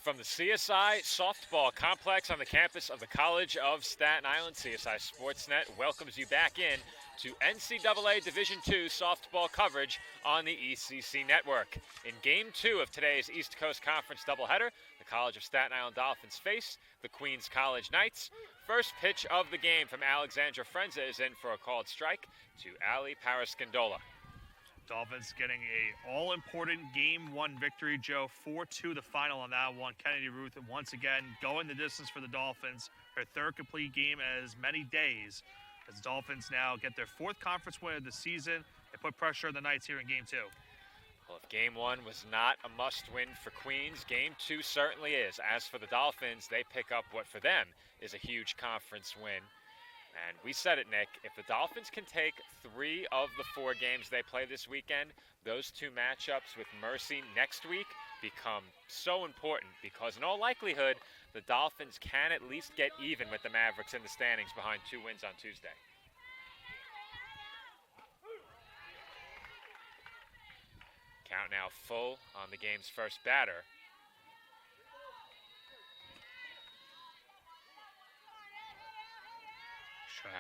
from the CSI Softball Complex on the campus of the College of Staten Island. CSI Sportsnet welcomes you back in to NCAA Division II softball coverage on the ECC network. In Game 2 of today's East Coast Conference doubleheader, the College of Staten Island Dolphins face the Queens College Knights. First pitch of the game from Alexandra Frenza is in for a called strike to Ali Parascandola. Dolphins getting a all-important Game 1 victory, Joe. 4-2 the final on that one. Kennedy Ruth once again going the distance for the Dolphins. Her third complete game in as many days as the Dolphins now get their fourth conference win of the season and put pressure on the Knights here in Game 2. Well, if Game 1 was not a must-win for Queens, Game 2 certainly is. As for the Dolphins, they pick up what for them is a huge conference win. And we said it, Nick, if the Dolphins can take 3 of the 4 games they play this weekend, those 2 matchups with Mercy next week become so important because in all likelihood, the Dolphins can at least get even with the Mavericks in the standings behind 2 wins on Tuesday. Count now full on the game's first batter.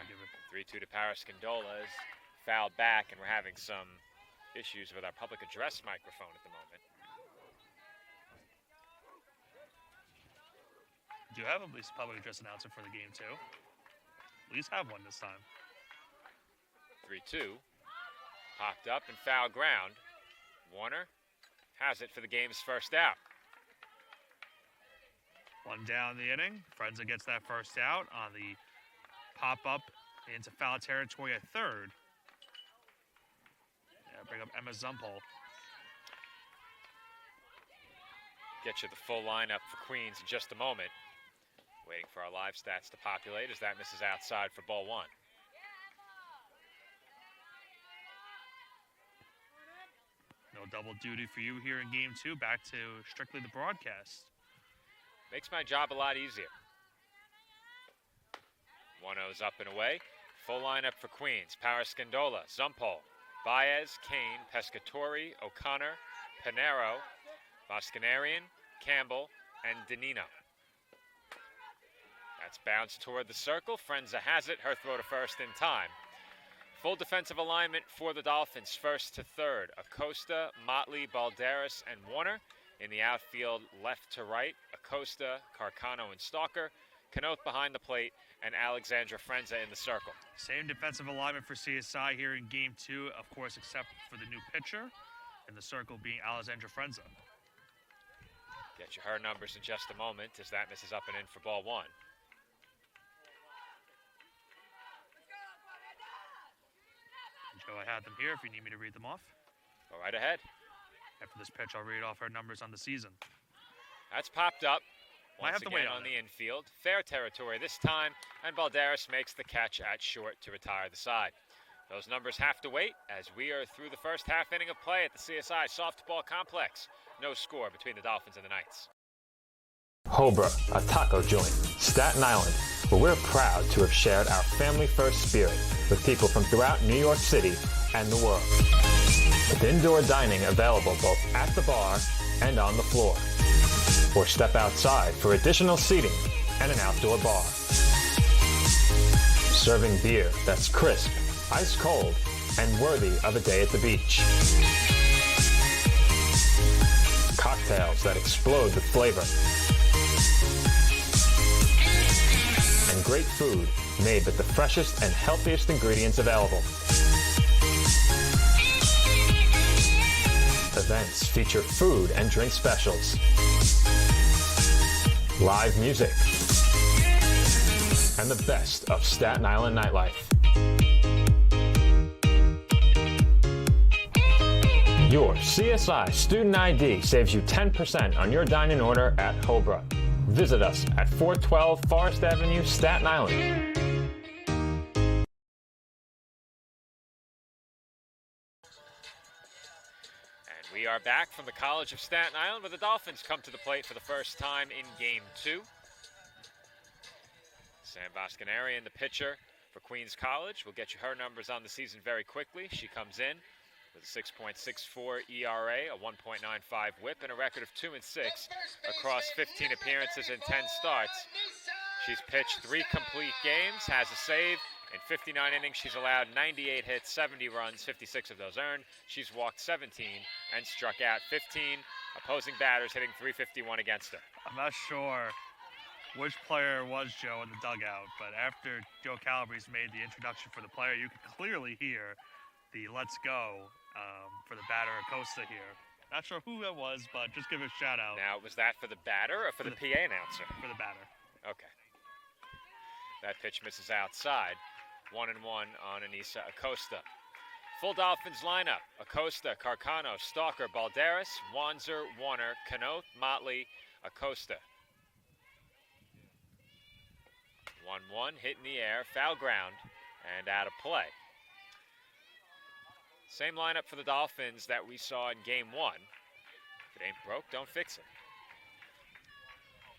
Give it 3-2 to Parascandola is fouled back, and we're having some issues with our public address microphone at the moment. Do you have at least a public address announcer for the Game 2? At least have one this time. 3-2. Popped up and foul ground. Warner has it for the game's first out. One down the inning. Frenza gets that first out on the pop-up into foul territory at third. Bring up Emma Zumpel. Get you the full lineup for Queens in just a moment. Waiting for our live stats to populate as that misses outside for ball 1. No double duty for you here in Game 2. Back to strictly the broadcast. Makes my job a lot easier. 1-0's up and away. Full lineup for Queens. Parascandola, Zumpel, Baez, Kane, Pescatori, O'Connor, Pinero, Boscanarian, Campbell, and Danino. That's bounced toward the circle. Frenza has it. Her throw to first in time. Full defensive alignment for the Dolphins. First to third. Acosta, Motley, Balderas, and Warner. In the outfield, left to right. Acosta, Carcano, and Stalker. Canoth behind the plate, and Alexandra Frenza in the circle. Same defensive alignment for CSI here in Game 2, of course, except for the new pitcher, and the circle being Alexandra Frenza. Get you her numbers in just a moment as that misses up and in for ball 1. Joe, I had them here if you need me to read them off. Go right ahead. After this pitch, I'll read off her numbers on the season. That's popped up. Once Again on the infield. Fair territory this time, and Balderas makes the catch at short to retire the side. Those numbers have to wait as we are through the first half inning of play at the CSI Softball Complex. No score between the Dolphins and the Knights. Hobra, a taco joint, Staten Island, where we're proud to have shared our family-first spirit with people from throughout New York City and the world. With indoor dining available both at the bar and on the floor. Or step outside for additional seating and an outdoor bar. Serving beer that's crisp, ice cold, and worthy of a day at the beach. Cocktails that explode with flavor. And great food made with the freshest and healthiest ingredients available. Events feature food and drink specials. Live music. And the best of Staten Island nightlife. Your CSI Student ID saves you 10% on your dining order at Hobra. Visit us at 412 Forest Avenue, Staten Island. We are back from the College of Staten Island where the Dolphins come to the plate for the first time in Game 2. Sam Boscanarian, the pitcher for Queens College. We'll get you her numbers on the season very quickly. She comes in with a 6.64 ERA, a 1.95 WHIP, and a record of 2-6 across 15 appearances and 10 starts. She's pitched 3 complete games, has a save. In 59 innings, she's allowed 98 hits, 70 runs, 56 of those earned. She's walked 17 and struck out 15. Opposing batters hitting .351 against her. I'm not sure which player was Joe in the dugout, but after Joe Calabrese made the introduction for the player, you could clearly hear the "Let's go" for the batter Acosta here. Not sure who that was, but just give a shout out. Now, was that for the batter or for the PA announcer? For the batter. Okay. That pitch misses outside. 1-1 on Anissa Acosta. Full Dolphins lineup: Acosta, Carcano, Stalker, Balderas, Wanzer, Warner, Canoth, Motley, Acosta. 1-1, hit in the air, foul ground, and out of play. Same lineup for the Dolphins that we saw in game 1. If it ain't broke, don't fix it.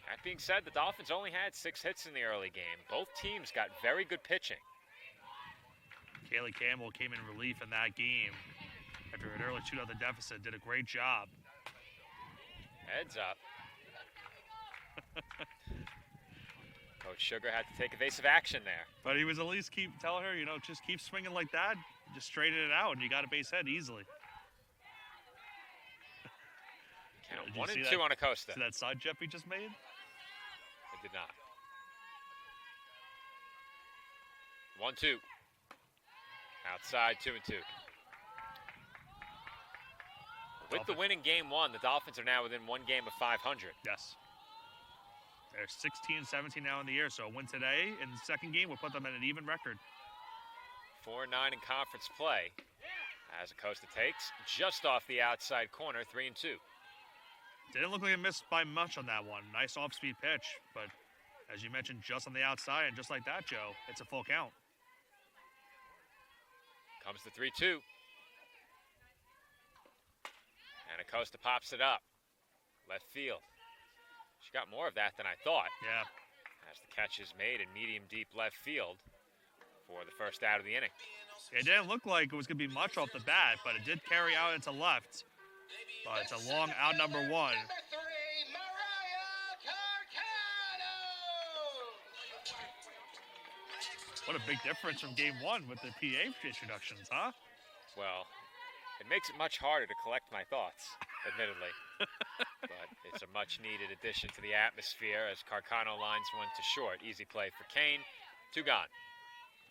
That being said, the Dolphins only had 6 hits in the early game. Both teams got very good pitching. Kaylee Campbell came in relief in that game after an early 2-0 deficit. Did a great job. Heads up. Coach Sugar had to take evasive action there. But he was at least keep telling her, just keep swinging like that. Just straighten it out, and you got a base hit easily. Count Did you 1 see and that- 2 on Acosta. See that side jump he just made? I did not. 1-2. Outside, 2-2. With the win in game 1, the Dolphins are now within 1 game of 500. Yes. They're 16-17 now in the year, so a win today in the second game will put them at an even record. 4-9 in conference play as Acosta takes just off the outside corner, 3-2. Didn't look like it missed by much on that one. Nice off-speed pitch, but as you mentioned, just on the outside, and just like that, Joe, it's a full count. Comes the 3-2. And Acosta pops it up. Left field. She got more of that than I thought. Yeah. As the catch is made in medium deep left field for the first out of the inning. It didn't look like it was going to be much off the bat, but it did carry out into left. But it's a long out number 1. Number 3, Mariah Carcano. What a big difference from game 1 with the PA introductions, huh? Well, it makes it much harder to collect my thoughts, admittedly. But it's a much-needed addition to the atmosphere as Carcano lines one to short. Easy play for Kane. 2 gone.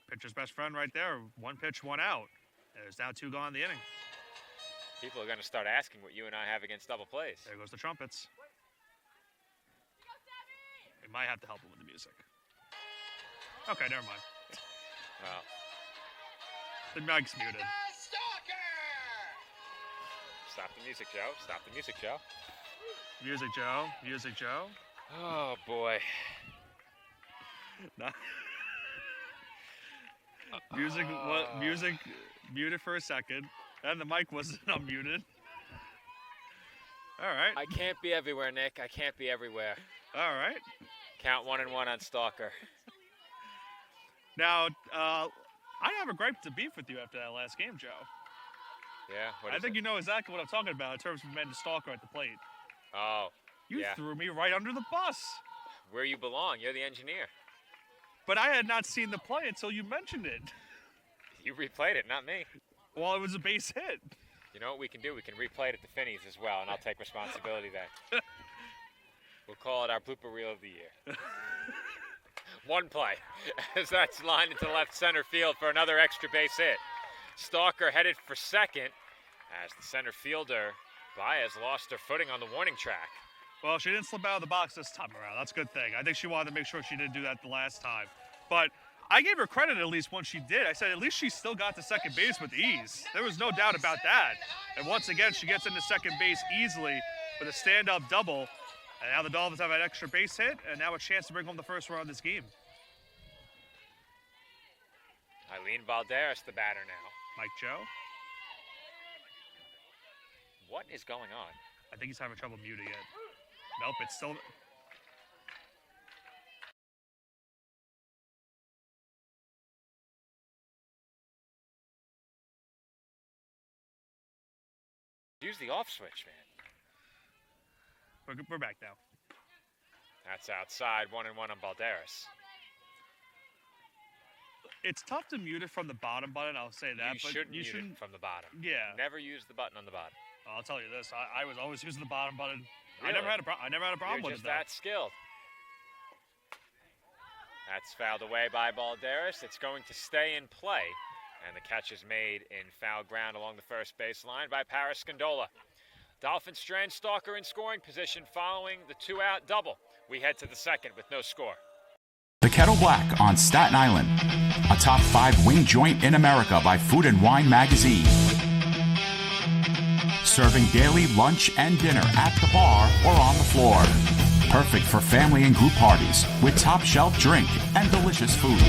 Pitcher's best friend right there. 1 pitch, 1 out. There's now 2 gone in the inning. People are going to start asking what you and I have against double plays. There goes the trumpets. We might have to help him with the music. Okay, never mind. Well, The mic's muted. Stalker. stop the music, Joe. Stop the music, Joe. Music Joe. Music Joe. Oh, boy. No. Music muted for a second. And the mic wasn't unmuted. All right. I can't be everywhere, Nick. I can't be everywhere. All right. Count 1-1 on Stalker. Now, I have a gripe to beef with you after that last game, Joe. Yeah, what I is think it? you know exactly what I'm talking about in terms of Amanda Stalker at the plate. Oh, You yeah. threw me right under the bus. Where you belong. You're the engineer. But I had not seen the play until you mentioned it. You replayed it, not me. Well, it was a base hit. You know what we can do? We can replay it at the Finneys as well, and I'll take responsibility then. We'll call it our blooper reel of the year. 1 play, as that's lined into left center field for another extra base hit. Stalker headed for second, as the center fielder, Baez, lost her footing on the warning track. Well, she didn't slip out of the box this time around. That's a good thing. I think she wanted to make sure she didn't do that the last time. But I gave her credit at least when she did. I said at least she still got to second base with ease. There was no doubt about that. And once again, she gets into second base easily with a stand-up double. And now the Dolphins have an extra base hit, and now a chance to bring home the first run of this game. Eileen Valderas, the batter now. Mike Joe, What is going on? I think he's having trouble muting it. Nope, it's still... Use the off switch, man. We're back now. That's outside, 1-1 on Balderas. It's tough to mute it from the bottom button, I'll say that. You shouldn't mute it from the bottom. Yeah. Never use the button on the bottom. I'll tell you this, I was always using the bottom button. Really? I never had a problem You're with just it, though. that skilled. That's fouled away by Balderas. It's going to stay in play. And the catch is made in foul ground along the first baseline by Paris Scandola. Dolphins strand Stalker in scoring position following the 2-out double. We head to the second with no score. The Kettle Black on Staten Island, a top 5 wing joint in America by Food and Wine magazine. Serving daily lunch and dinner at the bar or on the floor. Perfect for family and group parties with top shelf drink and delicious food.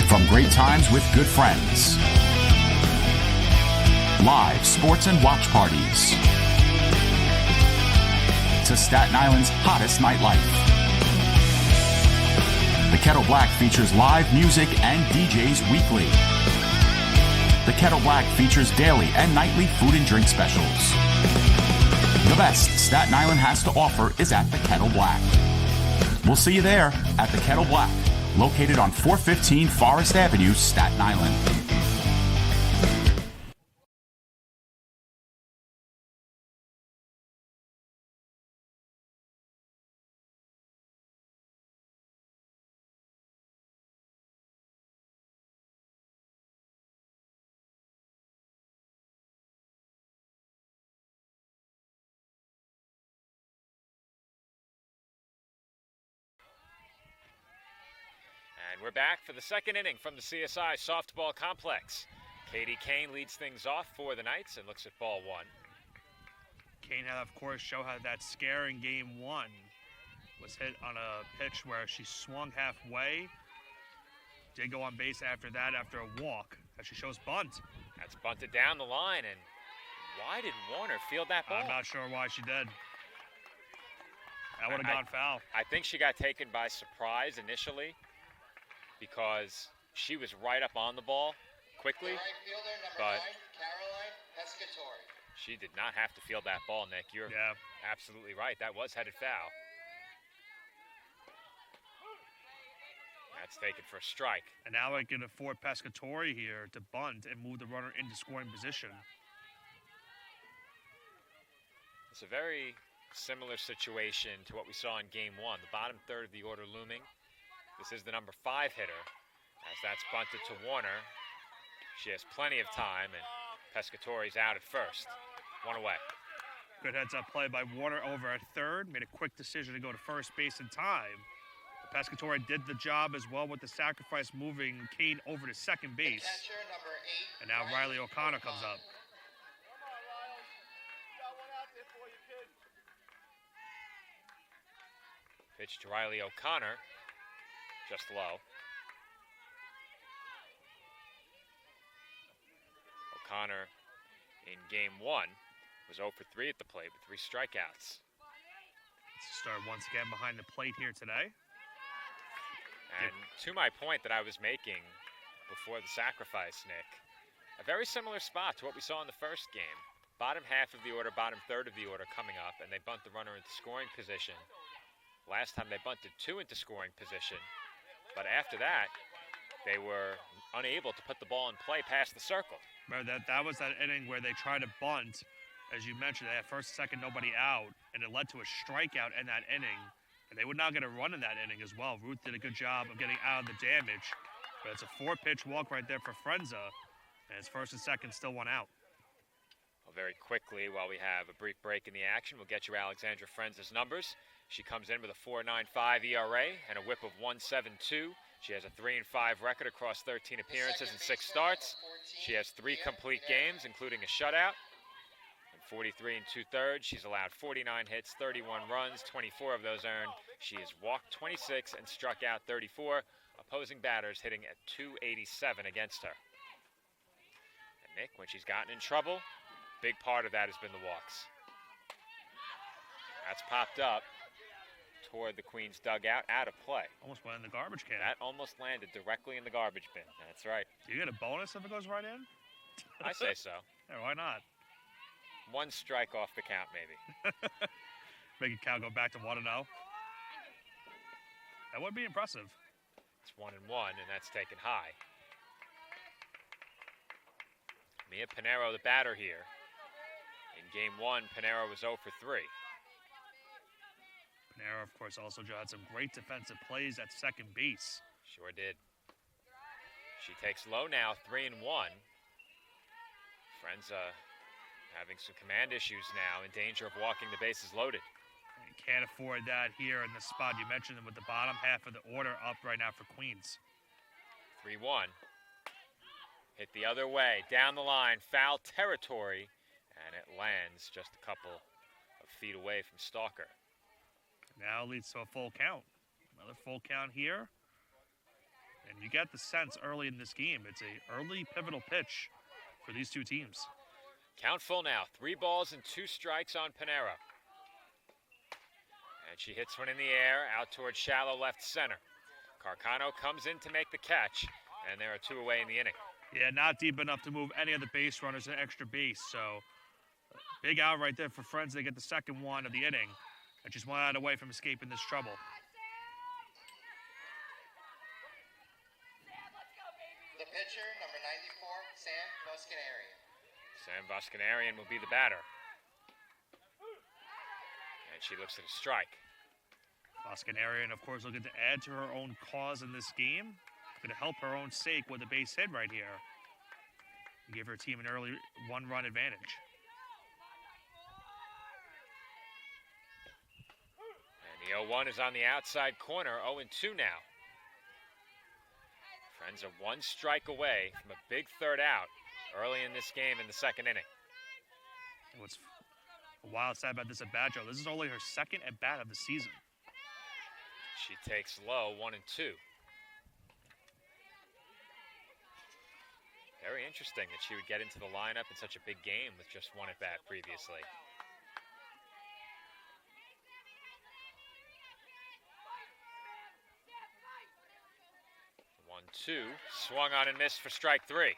From great times with good friends. Live sports and watch parties. To Staten Island's hottest nightlife. The Kettle Black features live music and DJs weekly. The Kettle Black features daily and nightly food and drink specials. The best Staten Island has to offer is at the Kettle Black. We'll see you there at the Kettle Black, located on 415 Forest Avenue, Staten Island. And we're back for the second inning from the CSI Softball Complex. Katie Kane leads things off for the Knights and looks at ball one. Kane had, of course, show how that scare in game 1 was hit on a pitch where she swung halfway. Did go on base after that after a walk. As she shows bunt. That's bunted down the line, and why did Warner field that ball? I'm not sure why she did. That would have gone foul. I think she got taken by surprise initially because she was right up on the ball quickly, Right fielder, number but 9, Caroline Pescatori. she did not have to field that ball, Nick. You're Yeah. absolutely right. That was headed foul. That's taken for a strike. And now I can afford Pescatori here to bunt and move the runner into scoring position. It's a very similar situation to what we saw in game 1. The bottom third of the order looming. This is the number 5 hitter. As that's bunted to Warner, she has plenty of time, and Pescatori's out at first. One away. Good heads-up play by Warner over at third. Made a quick decision to go to first base in time. Pescatori did the job as well with the sacrifice, moving Kane over to second base. Catcher, number 8, And now Riley O'Connor comes up. Pitch to Riley O'Connor. Just low. O'Connor in game 1 was 0 for 3 at the plate with 3 strikeouts. Start once again behind the plate here today. And to my point that I was making before the sacrifice, Nick, a very similar spot to what we saw in the first game. Bottom half of the order, bottom third of the order coming up, and they bunt the runner into scoring position. Last time they bunted 2 into scoring position, but after that, they were unable to put the ball in play past the circle. Remember that was that inning where they tried to bunt. As you mentioned, they had first, second, nobody out, and it led to a strikeout in that inning. And they would not get a run in that inning as well. Ruth did a good job of getting out of the damage. But it's a 4-pitch walk right there for Frenza. And it's first and second, still 1 out. Well, very quickly, while we have a brief break in the action, we'll get you Alexandra Frenza's numbers. She comes in with a 4.95 ERA and a whip of 1.72. She has a 3-5 record across 13 appearances and 6 starts. She has 3 complete games, including a shutout. 43 2/3. She's allowed 49 hits, 31 runs, 24 of those earned. She has walked 26 and struck out 34. Opposing batters hitting at 287 against her. And Nick, when she's gotten in trouble, big part of that has been the walks. That's popped up toward the Queens dugout, out of play. Almost went in the garbage can. That almost landed directly in the garbage bin. That's right. Do you get a bonus if it goes right in? I say so. Yeah, why not? 1 strike off the count, maybe. Make it count go back to 1-0. That would be impressive. It's 1-1, and that's taken high. Mia Pinero, the batter here. In game 1, Pinero was 0 for 3. Pinero, of course, also had some great defensive plays at second base. Sure did. She takes low now, 3-1. Frenza having some command issues now, in danger of walking the bases loaded. And can't afford that here in the spot. You mentioned it with the bottom half of the order up right now for Queens. 3-1. Hit the other way, down the line, foul territory, and it lands just a couple of feet away from Stalker. Now leads to a full count. Another full count here. And you get the sense early in this game, it's a early pivotal pitch for these two teams. Count full now, 3 balls and 2 strikes on Pinero. And she hits one in the air, out towards shallow left center. Carcano comes in to make the catch, and there are 2 away in the inning. Yeah, not deep enough to move any of the base runners to extra base. So, big out right there for Friends. They get the second one of the inning. And just 1 out away from escaping this trouble. The pitcher, number 94, Sam Buscanarian. Sam Buscanarian will be the batter. And she looks at a strike. Buscanarian, of course, looking to add to her own cause in this game. Going to help her own sake with a base hit right here. Give her team an early 1-run advantage. And the 0-1 is on the outside corner, 0-2 now. Friends are 1 strike away from a big third out early in this game in the second inning. What's wild sad about this at bat, Joe, this is only her second at bat of the season. She takes low, 1-2. Very interesting that she would get into the lineup in such a big game with just 1 at bat previously. 1-2, swung on and missed for strike 3.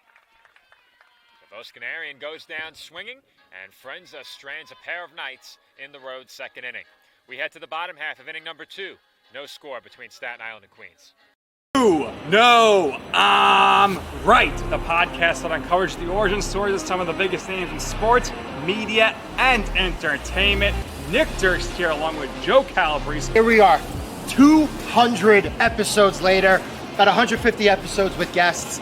The Buscanarian goes down swinging, and Frenza strands a pair of Knights in the road second inning. We head to the bottom half of inning number 2. No score between Staten Island and Queens. No, I'm right. The podcast that uncovers the origin stories of some of the biggest names in sports, media, and entertainment. Nick Durst here along with Joe Calabrese. Here we are, 200 episodes later, about 150 episodes with guests,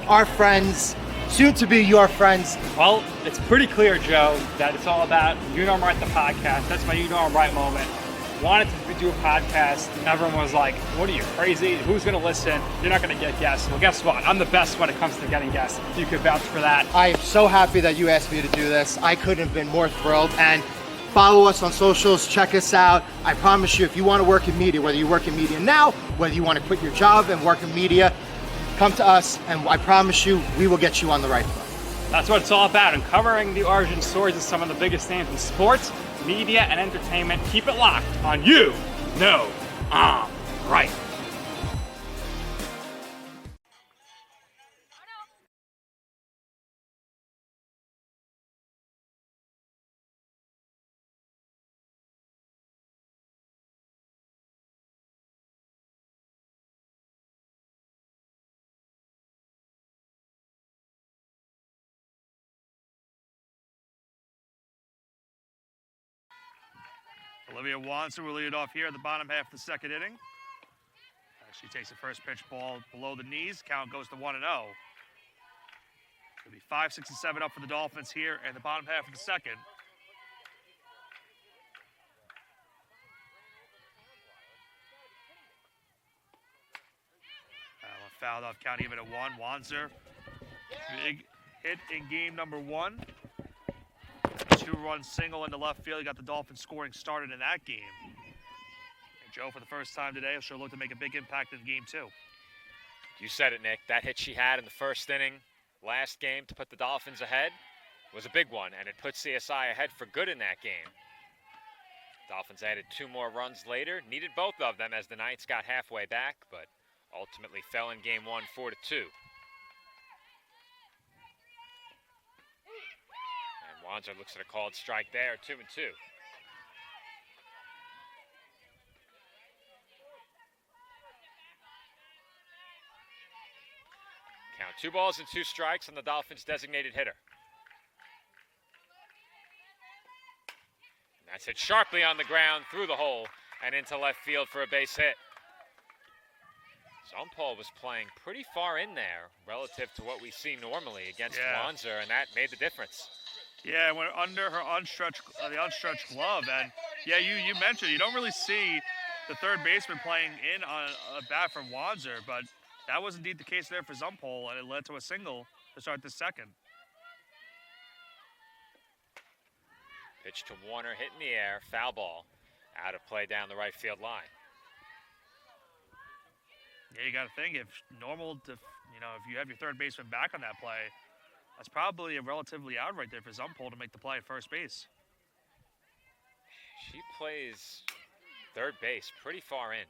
our friends, soon to be your friends. Well, it's pretty clear, Joe, that it's all about You Know I'm Right, the podcast. That's my You Know I'm Right moment. Wanted to do a podcast, and everyone was like, what are you, crazy? Who's going to listen? You're not going to get guests. Well, guess what? I'm the best when it comes to getting guests. You could vouch for that. I am so happy that you asked me to do this. I couldn't have been more thrilled. And follow us on socials, check us out. I promise you, if you want to work in media, whether you work in media now, whether you want to quit your job and work in media, come to us, and I promise you, we will get you on the right foot. That's what it's all about, uncovering the origin stories of some of the biggest names in sports, media, and entertainment. Keep it locked on You Know I'm Right. Olivia Wanser will lead it off here in the bottom half of the second inning. She takes the first pitch ball below the knees. Count goes to 1-0. It'll be 5, 6, and 7 up for the Dolphins here in the bottom half of the second. Fouled off, count even at 1. Wanser, big hit in game number 1. 2-run single into left field. He got the Dolphins scoring started in that game. And Joe, for the first time today, she'll look to make a big impact in game 2. You said it, Nick. That hit she had in the first inning last game to put the Dolphins ahead was a big one, and it put CSI ahead for good in that game. Dolphins added 2 more runs later, needed both of them as the Knights got halfway back, but ultimately fell in game 1 4-2. And Wanzer looks at a called strike there, 2-2. Count 2 balls and 2 strikes on the Dolphins' designated hitter. And that's hit sharply on the ground, through the hole, and into left field for a base hit. Zumpol was playing pretty far in there relative to what we see normally against Wanzer, and that made the difference. Yeah, went under her the unstretched glove, and yeah, you mentioned you don't really see the third baseman playing in on a bat from Wanzer, but that was indeed the case there for Zumpol, and it led to a single to start the second. Pitch to Warner, hit in the air, foul ball, out of play down the right field line. Yeah, you got to think if you have your third baseman back on that play, that's probably a relatively out right there for Zumpol to make the play at first base. She plays third base pretty far in.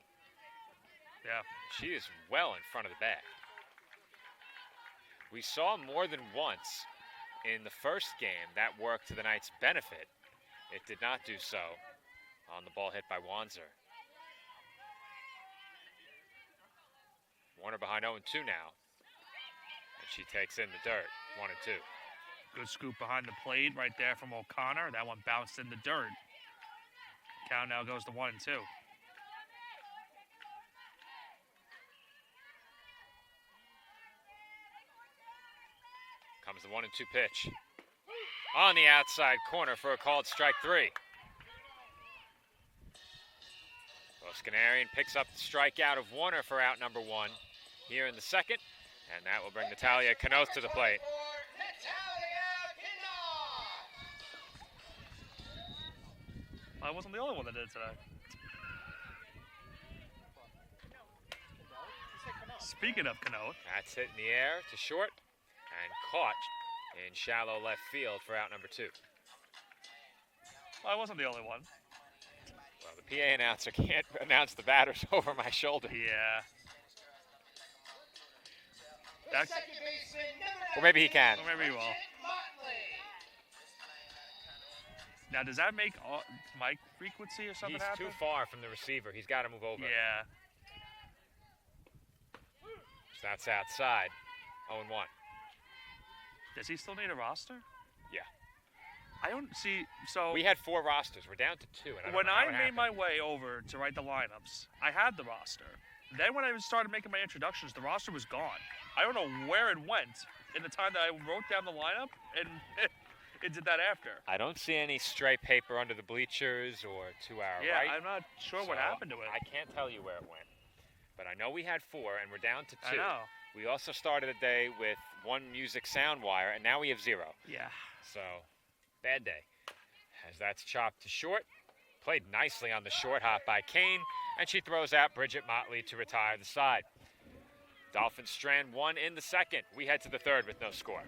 Yeah. She is well in front of the bag. We saw more than once in the first game that worked to the Knights' benefit. It did not do so on the ball hit by Wanzer. Warner behind 0-2 now. And she takes in the dirt, 1-2. Good scoop behind the plate right there from O'Connor. That one bounced in the dirt. Count now goes to 1-2. Comes the 1-2 pitch. On the outside corner for a called strike 3. Boscanarian picks up the strikeout of Warner for out number 1 here in the second, and that will bring Natalia Canoth to the plate. I wasn't the only one that did it today. Speaking of Canoth. That's hit in the air to short and caught in shallow left field for out number 2. I wasn't the only one. Well, the PA announcer can't announce the batters over my shoulder. Yeah. Or maybe he can. Or maybe he will. Now, does that make mic frequency or something happen? He's too far from the receiver. He's got to move over. Yeah. So that's outside. 0-1. Does he still need a roster? Yeah. I don't see. So we had 4 rosters. We're down to 2. And when I made my way over to write the lineups, I had the roster. Then when I started making my introductions, the roster was gone. I don't know where it went in the time that I wrote down the lineup, and it did that after. I don't see any stray paper under the bleachers or to our right. Yeah, I'm not sure what happened to it. I can't tell you where it went. But I know we had 4, and we're down to 2. I know. We also started the day with 1 music sound wire, and now we have 0. Yeah. So, bad day. As that's chopped to short. Played nicely on the short hop by Kane, and she throws out Bridget Motley to retire the side. Dolphins strand 1 in the second. We head to the third with no score.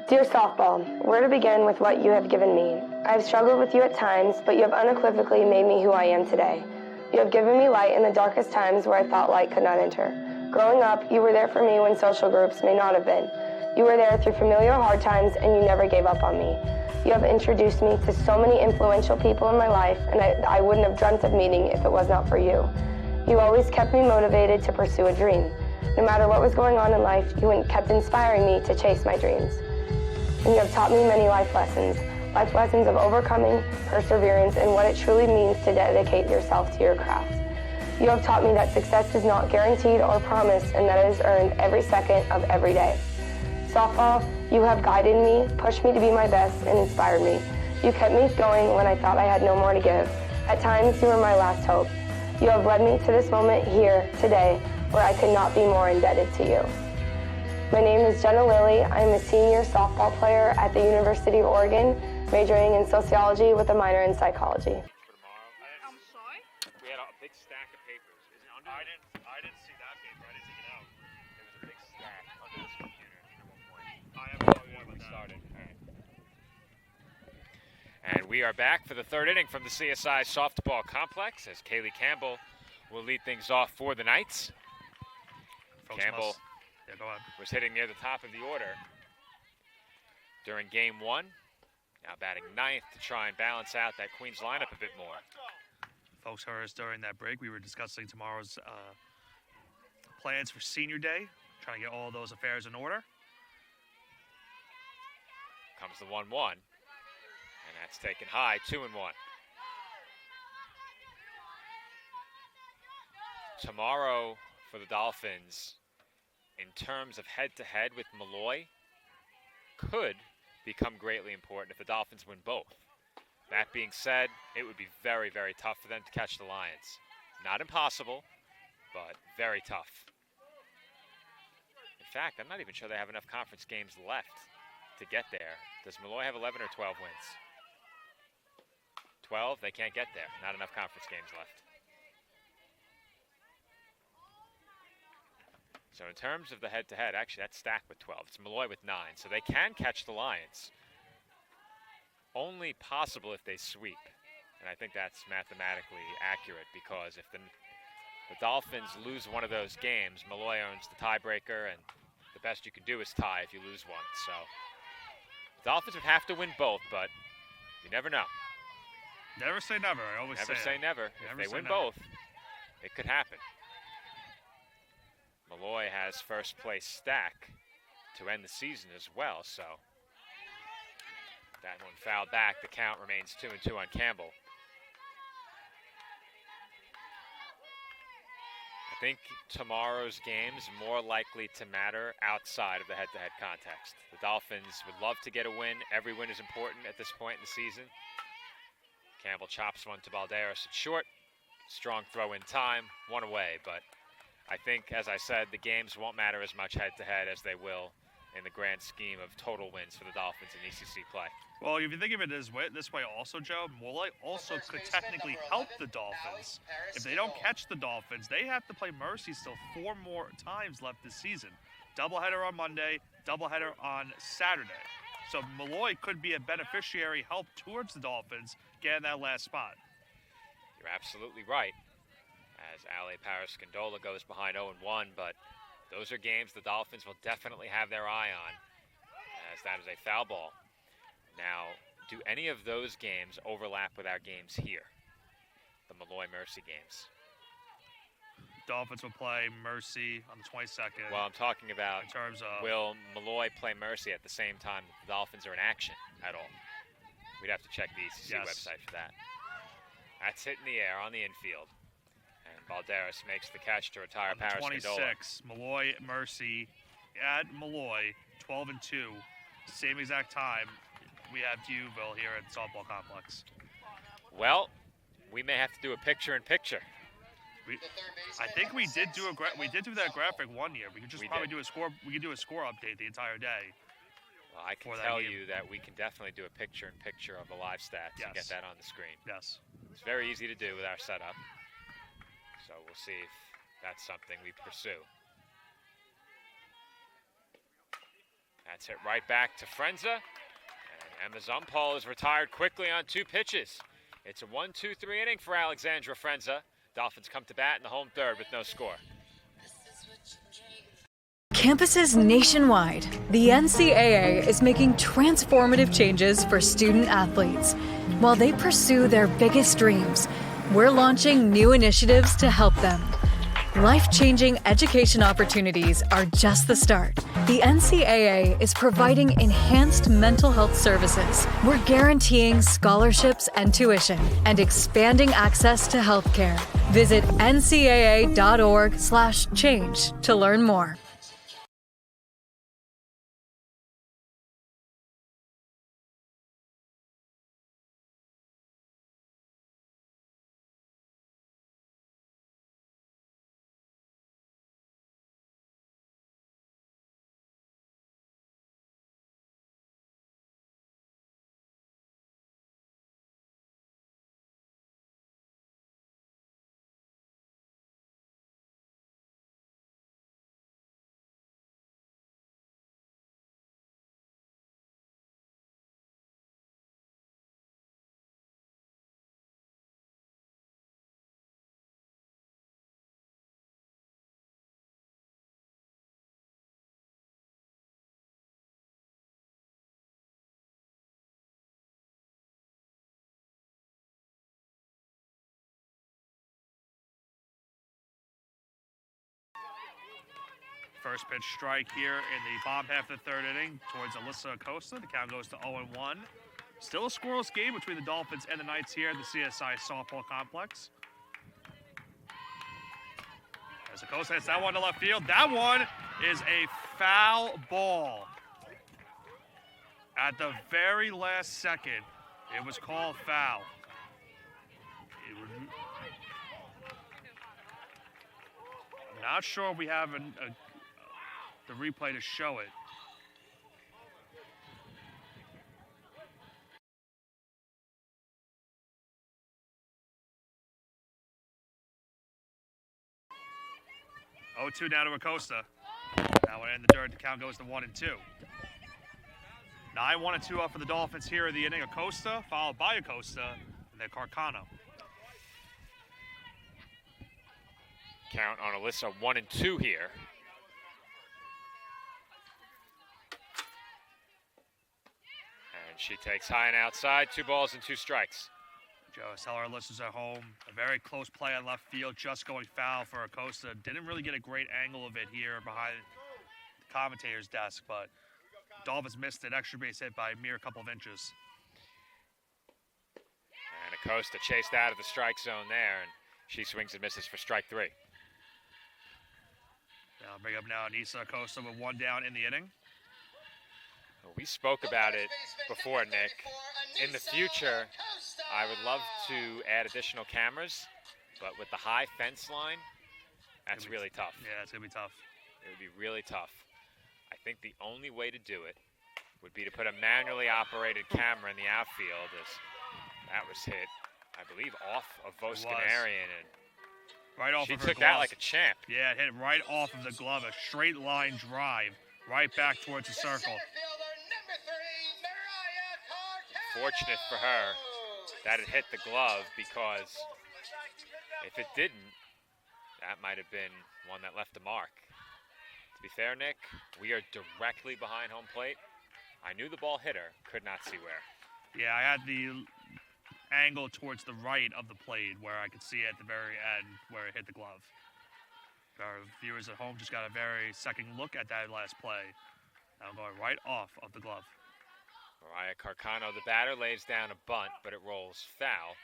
Dear softball, where to begin with what you have given me? I have struggled with you at times, but you have unequivocally made me who I am today. You have given me light in the darkest times where I thought light could not enter. Growing up, you were there for me when social groups may not have been. You were there through familiar hard times, and you never gave up on me. You have introduced me to so many influential people in my life, and I wouldn't have dreamt of meeting if it was not for you. You always kept me motivated to pursue a dream. No matter what was going on in life, you kept inspiring me to chase my dreams. And you have taught me many life lessons of overcoming, perseverance, and what it truly means to dedicate yourself to your craft. You have taught me that success is not guaranteed or promised, and that it is earned every second of every day. Softball, you have guided me, pushed me to be my best, and inspired me. You kept me going when I thought I had no more to give. At times, you were my last hope. You have led me to this moment here, today, where I could not be more indebted to you. My name is Jenna Lilly. I am a senior softball player at the University of Oregon, majoring in sociology with a minor in psychology. I'm sorry? We had a big stack of papers. Is it under? I didn't see that paper. I didn't take it out. There was a big stack under this computer at one point. I have no idea when we about that. started. All right. And we are back for the third inning from the CSI Softball Complex as Kaylee Campbell will lead things off for the Knights. Campbell was hitting near the top of the order during game one. Now batting ninth to try and balance out that Queens lineup a bit more. Folks heard us during that break. We were discussing tomorrow's plans for senior day, trying to get all those affairs in order. Comes the 1-1, and that's taken high, 2-1. Tomorrow for the Dolphins, in terms of head-to-head with Malloy, could become greatly important if the Dolphins win both. That being said, it would be very, very tough for them to catch the Lions. Not impossible, but very tough. In fact, I'm not even sure they have enough conference games left to get there. Does Malloy have 11 or 12 wins? 12, they can't get there. Not enough conference games left. So in terms of the head-to-head, actually that's stacked with 12. It's Malloy with 9, so they can catch the Lions. Only possible if they sweep. And I think that's mathematically accurate because if the Dolphins lose one of those games, Malloy owns the tiebreaker, and the best you can do is tie if you lose one. So the Dolphins would have to win both, but you never know. Never say never. I always never say never. If they win both, it could happen. Malloy has first place stack to end the season as well, so that one fouled back. The count remains 2-2 on Campbell. I think tomorrow's game's more likely to matter outside of the head-to-head context. The Dolphins would love to get a win. Every win is important at this point in the season. Campbell chops one to Balderas at short. Strong throw in time, one away, but I think, as I said, the games won't matter as much head-to-head as they will in the grand scheme of total wins for the Dolphins in ECC play. Well, if you think of it this way also, Joe, Malloy also could technically help the Dolphins. If they don't catch the Dolphins, they have to play Mercy still 4 more times left this season. Doubleheader on Monday, doubleheader on Saturday. So Malloy could be a beneficiary help towards the Dolphins getting that last spot. You're absolutely right. As Ale Parascandola goes behind 0-1, but those are games the Dolphins will definitely have their eye on, as that is a foul ball. Now, do any of those games overlap with our games here, the Malloy Mercy games? Dolphins will play Mercy on the 22nd. Well, I'm talking about in terms of will Malloy play Mercy at the same time that the Dolphins are in action at all? We'd have to check the ECC website for that. That's hit in the air on the infield. And Balderas makes the catch to retire Parascandola. 26, Malloy Mercy at Malloy, 12-2, same exact time. We have Viewville here at the softball complex. Well, we may have to do a picture-in-picture. I think we did do that graphic one year. We could just probably do a score. We could do a score update the entire day. Well, I can tell you that we can definitely do a picture-in-picture of the live stats and get that on the screen. Yes. It's very easy to do with our setup. So we'll see if that's something we pursue. That's hit right back to Frenza. And Emma Zumpal is retired quickly on 2 pitches. It's a 1-2-3 inning for Alexandra Frenza. Dolphins come to bat in the home third with no score. Campuses nationwide, the NCAA is making transformative changes for student athletes. While they pursue their biggest dreams, we're launching new initiatives to help them. Life-changing education opportunities are just the start. The NCAA is providing enhanced mental health services. We're guaranteeing scholarships and tuition and expanding access to healthcare. Visit ncaa.org/change to learn more. First pitch strike here in the bottom half of the third inning towards Alyssa Acosta. The count goes to 0-1. Still a scoreless game between the Dolphins and the Knights here at the CSI Softball Complex. As Acosta hits that one to left field. That one is a foul ball. At the very last second, it was called foul. I'm not sure if we have the replay to show it. Oh, 2 down to Acosta. That one in the dirt. The count goes to 1-2. 9-1-2 up for the Dolphins here in the inning. Acosta, followed by Acosta, and then Carcano. Count on Alyssa 1-2 here. And she takes high and outside. 2 balls and 2 strikes. Joe, tell our listeners at home, a very close play on left field, just going foul for Acosta. Didn't really get a great angle of it here behind the commentator's desk, but Dolphins missed an extra base hit by a mere couple of inches. And Acosta chased out of the strike zone there, and she swings and misses for strike 3. Now I'll bring up now Anissa Acosta with 1 down in the inning. Well, we spoke about it before, Nick. In the future, I would love to add additional cameras, but with the high fence line, that's really tough. Yeah, it's going to be tough. It would be really tough. I think the only way to do it would be to put a manually operated camera in the outfield, as that was hit, I believe, off of Voskanarian, and right off she of her took that glove. like a champ. Yeah, it hit right off of the glove, a straight line drive right back towards the circle. Fortunate for her that it hit the glove, because if it didn't, that might have been one that left a mark. To be fair, Nick, we are directly behind home plate. I knew the ball hit her, could not see where. Yeah, I had the angle towards the right of the plate where I could see at the very end where it hit the glove. Our viewers at home just got a very second look at that last play. Now going right off of the glove. Mariah Carcano, the batter, lays down a bunt, but it rolls foul.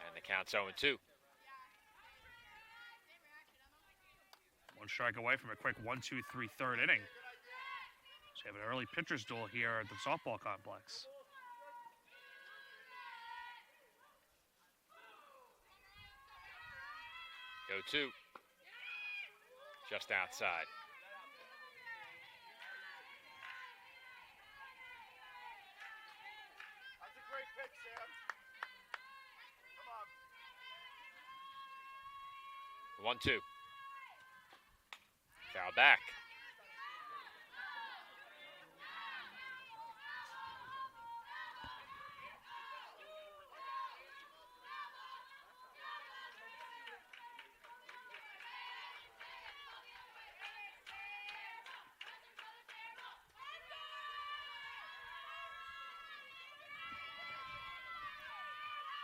And the count's 0-2. 1 strike away from a quick 1-2-3 third inning. So you have an early pitcher's duel here at the softball complex. Go 2. Just outside. That's a great pitch, Sam. Come on. 1-2. Foul back.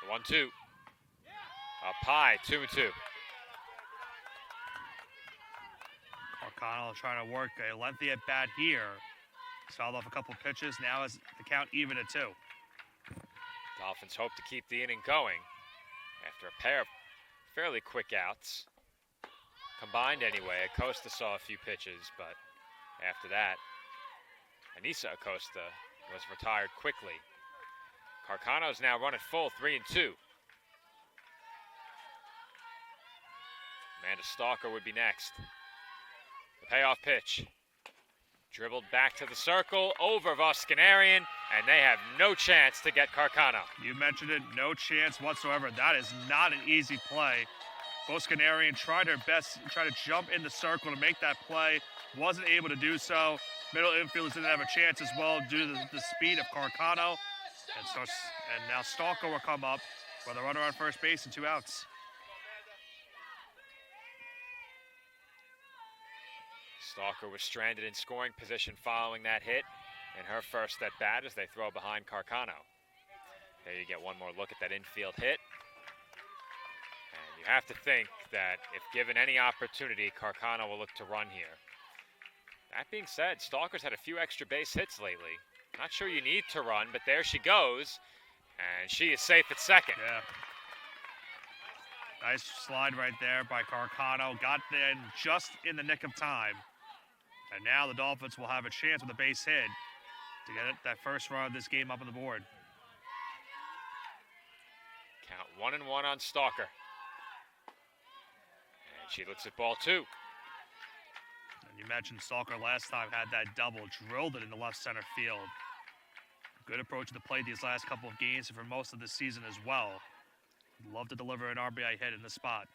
The 1-2. Up high, 2-2. Carcano trying to work a lengthy at bat here. Fouled off a couple pitches. Now is the count even at 2. Dolphins hope to keep the inning going after a pair of fairly quick outs. Combined anyway, Acosta saw a few pitches, but after that, Anissa Acosta was retired quickly. Carcano's now run at full, 3-2. Amanda Stalker would be next. The payoff pitch. Dribbled back to the circle, over Voskanarian, and they have no chance to get Carcano. You mentioned it, no chance whatsoever. That is not an easy play. Voskanarian tried her best, tried to jump in the circle to make that play. Wasn't able to do so. Middle infielders didn't have a chance as well due to the speed of Carcano. And now Stalker will come up with a runner on first base and 2 outs. Stalker was stranded in scoring position following that hit, and her first at bat as they throw behind Carcano. There you get one more look at that infield hit. And you have to think that if given any opportunity, Carcano will look to run here. That being said, Stalker's had a few extra base hits lately. Not sure you need to run, but there she goes. And she is safe at second. Yeah. Nice slide right there by Carcano. Got in just in the nick of time. And now the Dolphins will have a chance with a base hit to get that first run of this game up on the board. Count 1-1 on Stalker. And she looks at ball 2. And you mentioned Stalker last time had that double, drilled it into left center field. Good approach to the plate these last couple of games and for most of the season as well. Love to deliver an RBI hit in the spot.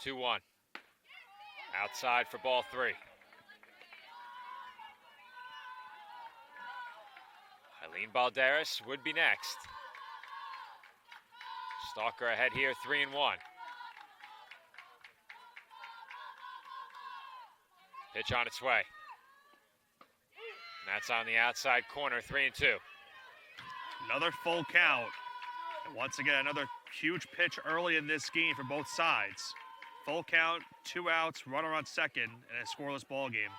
2-1. Outside for ball 3. Eileen Balderas would be next. Stalker ahead here, 3-1. Pitch on its way. And that's on the outside corner, 3-2. Another full count. And once again, another huge pitch early in this game for both sides. Full count, 2 outs, runner on second, and a scoreless ball game.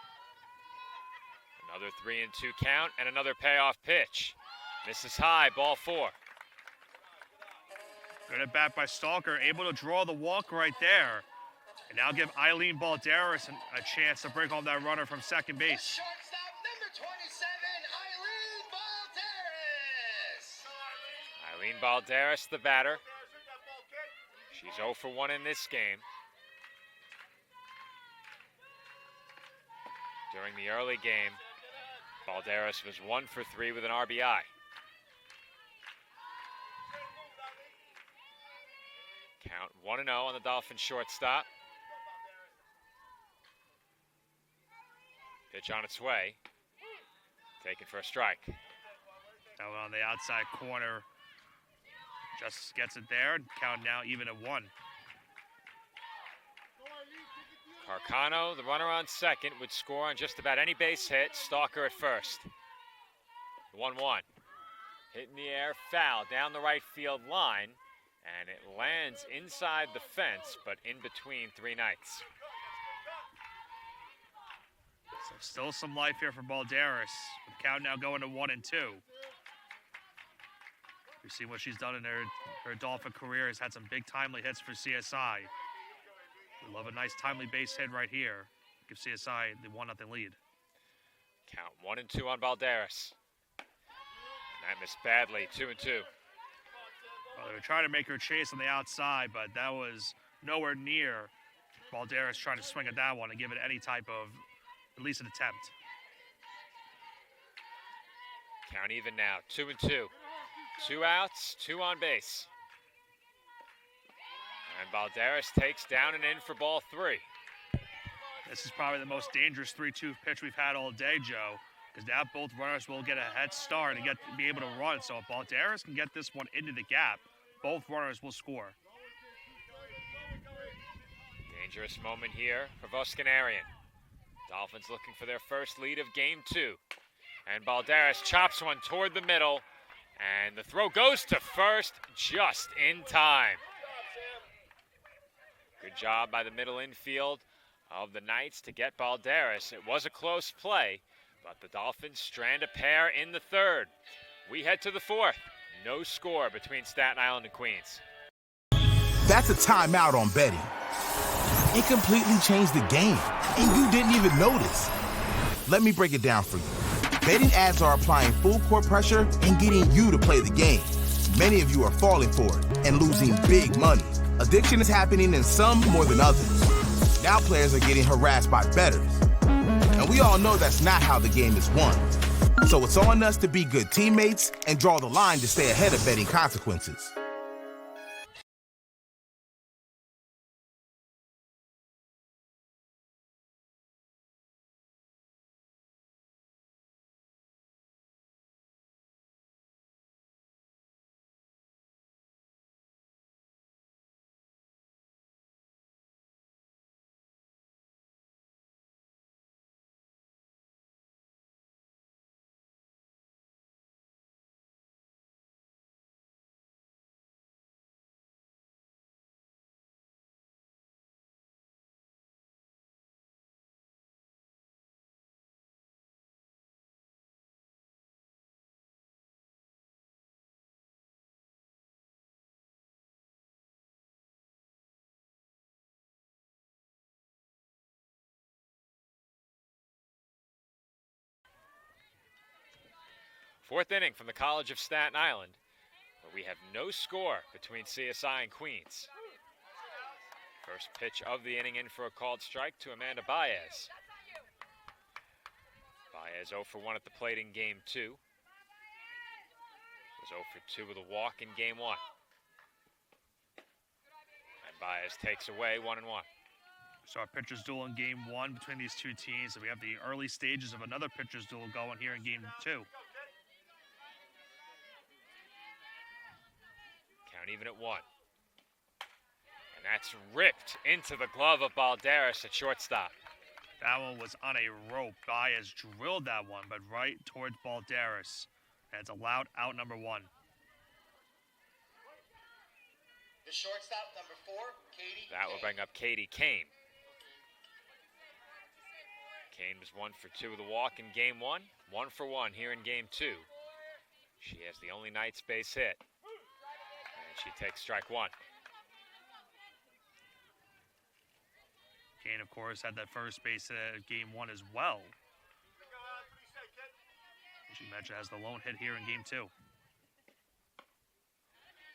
Another 3-2 count and another payoff pitch. Misses high, ball 4. Good at bat by Stalker, able to draw the walk right there. And now give Eileen Balderas a chance to break home that runner from second base. Shortstop number 27, Eileen Balderas. Eileen Balderas, the batter. She's 0 for 1 in this game. During the early game, Balderas was 1 for 3 with an RBI. Count 1-0 on the Dolphins shortstop. Pitch on its way. Taken for a strike. That one on the outside corner. Just gets it there. Count now even at 1. Carcano, the runner on second, would score on just about any base hit. Stalker at first. 1-1. Hit in the air, foul down the right field line, and it lands inside the fence, but in between 3 knights. So still some life here for Balderas. With count now going to 1-2. We've seen what she's done in her Dolphin career. Has had some big timely hits for CSI. We love a nice timely base hit right here. Give CSI the 1-0 lead. Count 1-2 on Balderas. And that missed badly, 2-2. Well, they were trying to make her chase on the outside, but that was nowhere near Balderas trying to swing at that one and give it any type of, at least an attempt. Count even now, 2-2. 2 outs, 2 on base. And Balderas takes down and in for ball 3. This is probably the most dangerous 3-2 pitch we've had all day, Joe, because now both runners will get a head start and be able to run. So if Balderas can get this one into the gap, both runners will score. Dangerous moment here for Voskanarian. Dolphins looking for their first lead of game 2. And Balderas chops one toward the middle, and the throw goes to first just in time. Good job by the middle infield of the Knights to get Balderas. It was a close play, but the Dolphins strand a pair in the 3rd. We head to the 4th. No score between Staten Island and Queens. That's a timeout on betting. It completely changed the game, and you didn't even notice. Let me break it down for you. Betting ads are applying full court pressure and getting you to play the game. Many of you are falling for it and losing big money. Addiction is happening in some more than others. Now players are getting harassed by bettors. And we all know that's not how the game is won. So it's on us to be good teammates and draw the line to stay ahead of betting consequences. Fourth inning from the College of Staten Island, but we have no score between CSI and Queens. First pitch of the inning in for a called strike to Amanda Baez. Baez 0 for 1 at the plate in game 2. Was 0 for 2 with a walk in game 1. And Baez takes away 1-1. So our pitcher's duel in game 1 between these two teams. And we have the early stages of another pitcher's duel going here in game 2. Count even at 1. And that's ripped into the glove of Balderas at shortstop. That one was on a rope. Baez drilled that one, but right towards Balderas. And it's allowed out number 1. The shortstop, number 4, Katie. That will bring up Katie Kane. Kane was 1 for 2 with a walk in game 1. 1 for 1 here in game 2. She has the only Knights base hit. And she takes strike 1. Kane, of course, had that first base game 1 as well. As you mentioned, has the lone hit here in game 2.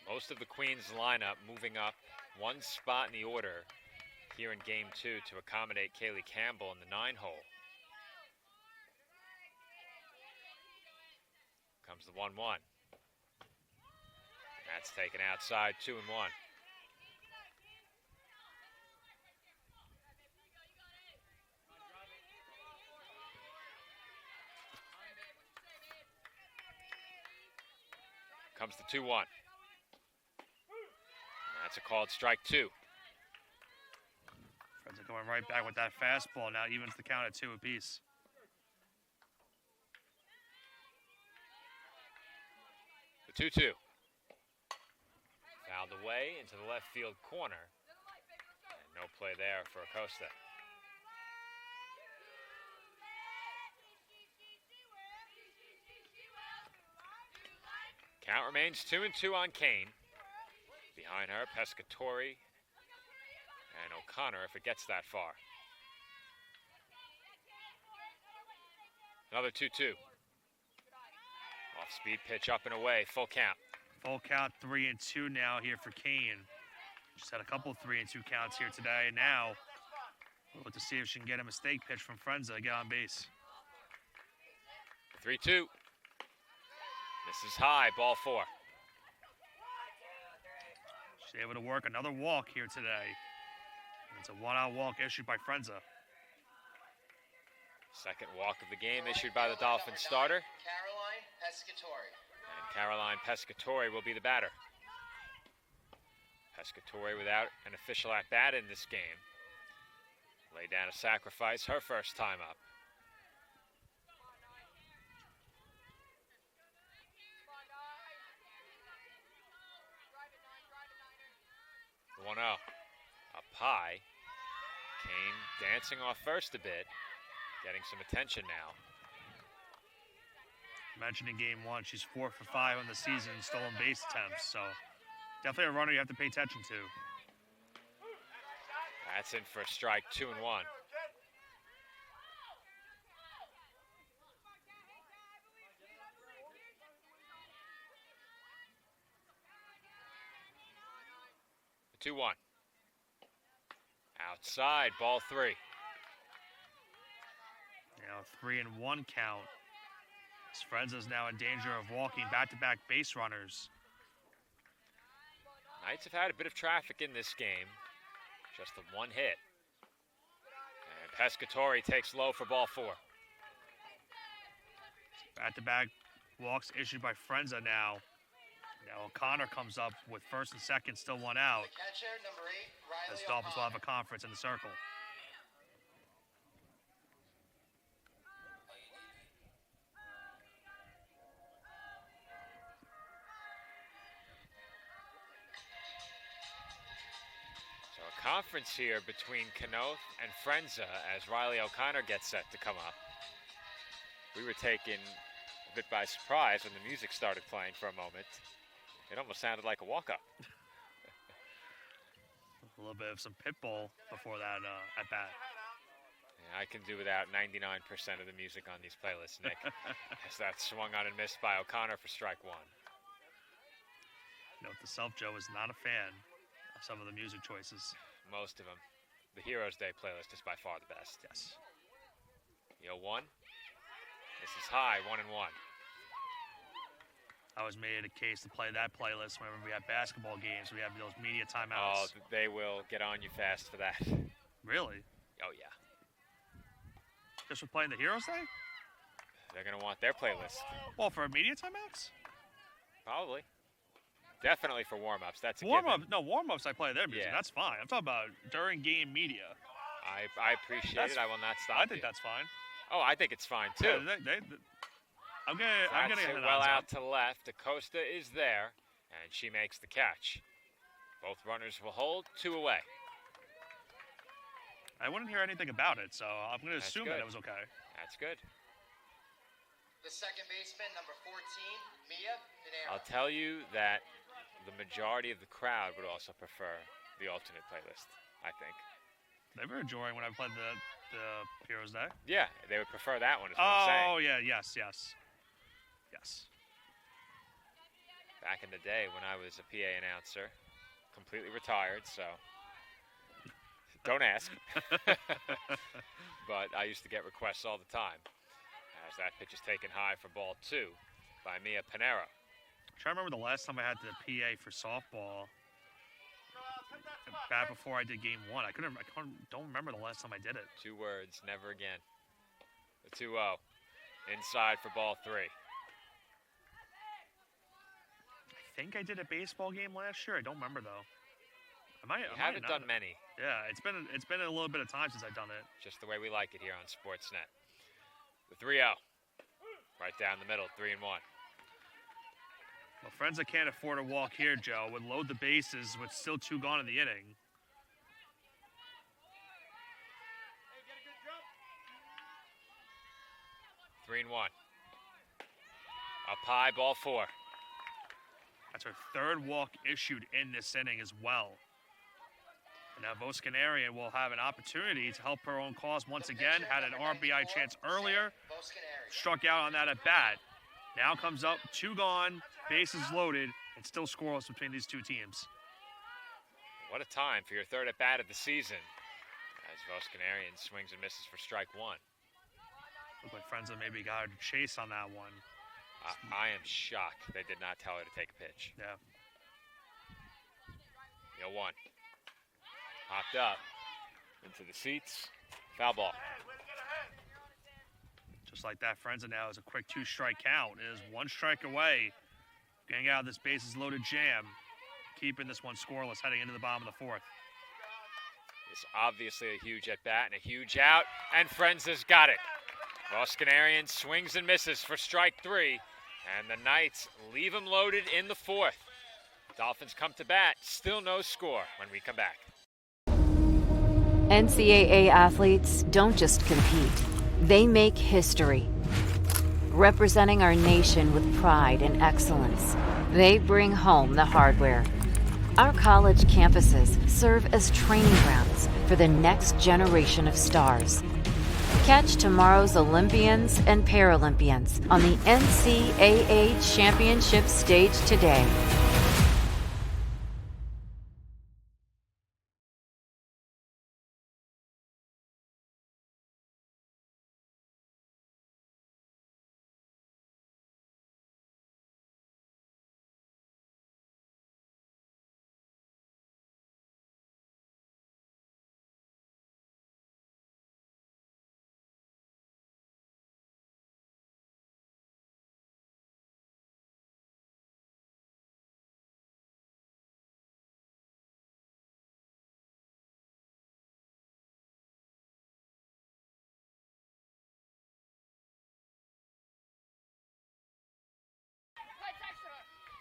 Most of the Queens lineup moving up one spot in the order here in game 2 to accommodate Kaylee Campbell in the 9-hole. Comes the 1-1. That's taken outside, 2-1. Comes the 2-1. That's a called strike 2. Friends are going right back with that fastball. Now evens the count at 2 apiece. The 2-2. Fouled away into the left field corner. And no play there for Acosta. Count remains 2-2 on Kane. Behind her, Pescatori and O'Connor if it gets that far. Another 2-2. Off-speed pitch up and away, full count. Full count, 3-2 now here for Kane. Just had a couple 3-2 counts here today. And now, we'll look to see if she can get a mistake pitch from Frenza to get on base. 3-2. This is high, ball 4. She's able to work another walk here today. It's a 1-out walk issued by Frenza. Second walk of the game issued by the Dolphins starter. Caroline Pescatori. And Caroline Pescatori will be the batter. Pescatori without an official at-bat in this game. Laid down a sacrifice her first time up. The 1-0. Up high. Kane dancing off first a bit. Getting some attention now. Mentioned in game 1, she's 4 for 5 on the season, stolen base attempts. So definitely a runner you have to pay attention to. That's in for a strike, 2-1. The 2-1. Outside, ball 3. Now 3-1 count. Frenza's now in danger of walking back-to-back base runners. Knights have had a bit of traffic in this game. Just the one hit. And Pescatori takes low for ball 4. Back-to-back walks issued by Frenza now. Now O'Connor comes up with first and second, still 1 out. The catcher, number 8, As Riley Dolphins will have a O'Connor. conference in the circle. So a conference here between Kanoth and Frenza as Riley O'Connor gets set to come up. We were taken a bit by surprise when the music started playing for a moment. It almost sounded like a walk-up. A little bit of some pit bull before that at bat. I can do without 99% of the music on these playlists, Nick. As that swung on and missed by O'Connor for strike one. Note to self, Joe is not a fan of some of the music choices. Most of them. The Heroes Day playlist is by far the best. Yes. 0-1. This is high, 1-1. I was made a case to play that playlist whenever we have basketball games. We have those media Oh, timeouts. they will get on you fast for that. Really? Oh, yeah. Just for playing the Heroes Day? They're going to want their playlist. Well, for media timeouts? Probably. Definitely for warm-ups. That's a Warm-ups? given. No, warm-ups I play their music. Yeah. That's fine. I'm talking about during game media. I appreciate it. I will not stop I think you. that's fine. Oh, I think it's fine, too. Yeah, I'm gonna That's get it an well odds out up. to the left. Acosta is there, and she makes the catch. Both runners will hold, 2 away. I wouldn't hear anything about it, so I'm gonna That's assume good. that it was okay. That's good. The second baseman, number 14, Mia Pinero. I'll tell you that the majority of the crowd would also prefer the alternate playlist, I think. They were enjoying when I played the Heroes Day. Yeah, they would prefer that one, is what I'm saying. Oh yeah, yes. Back in the day when I was a PA announcer, completely retired, so don't ask. But I used to get requests all the time. As that pitch is taken high for ball 2 by Mia Pinero. I'm trying to remember the last time I had the PA for softball. Back before I did game 1. I don't remember the last time I did it. 2 words, never again. The 2-0. Inside for ball 3. I think I did a baseball game last year. I don't remember though. I haven't done many. Yeah, it's been a little bit of time since I've done it. Just the way we like it here on Sportsnet. The 3-0. Right down the middle, 3-1. Well, friends that can't afford a walk here, Joe, would load the bases with still 2 gone in the inning. Three and 1. Up high, ball 4. That's her 3rd walk issued in this inning as well. And now Voscanarian will have an opportunity to help her own cause once again. Had an RBI chance earlier. Struck out on that at bat. Now comes up, 2 gone, bases loaded, and still scoreless between these 2 teams. What a time for your 3rd at bat of the season. As Voscanarian swings and misses for strike 1. Look like Frenza maybe got a chase on that one. I am shocked they did not tell her to take a pitch. Yeah. 0-1. Popped up into the seats. Foul ball. Just like that, Frenza now is a quick 2-strike count. It is 1 strike away. Getting out of this bases loaded jam. Keeping this one scoreless heading into the bottom of the 4th. It's obviously a huge at bat and a huge out, and Frenza's got it. Voscanarian swings and misses for strike 3, and the Knights leave him loaded in the 4th. Dolphins come to bat, still no score when we come back. NCAA athletes don't just compete, they make history. Representing our nation with pride and excellence, they bring home the hardware. Our college campuses serve as training grounds for the next generation of stars. Catch tomorrow's Olympians and Paralympians on the NCAA Championship stage today.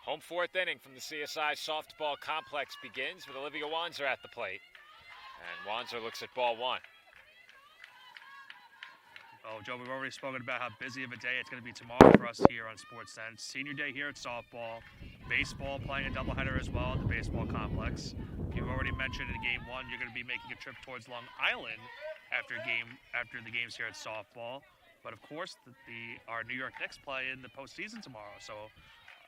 Home 4th inning from the CSI softball complex begins with Olivia Wanzer at the plate. And Wanzer looks at ball 1. Oh, Joe, we've already spoken about how busy of a day it's going to be tomorrow for us here on Sportsnet. Senior day here at softball. Baseball playing a doubleheader as well at the baseball complex. You've already mentioned in game 1 you're going to be making a trip towards Long Island after the games here at softball. But of course, our New York Knicks play in the postseason tomorrow. So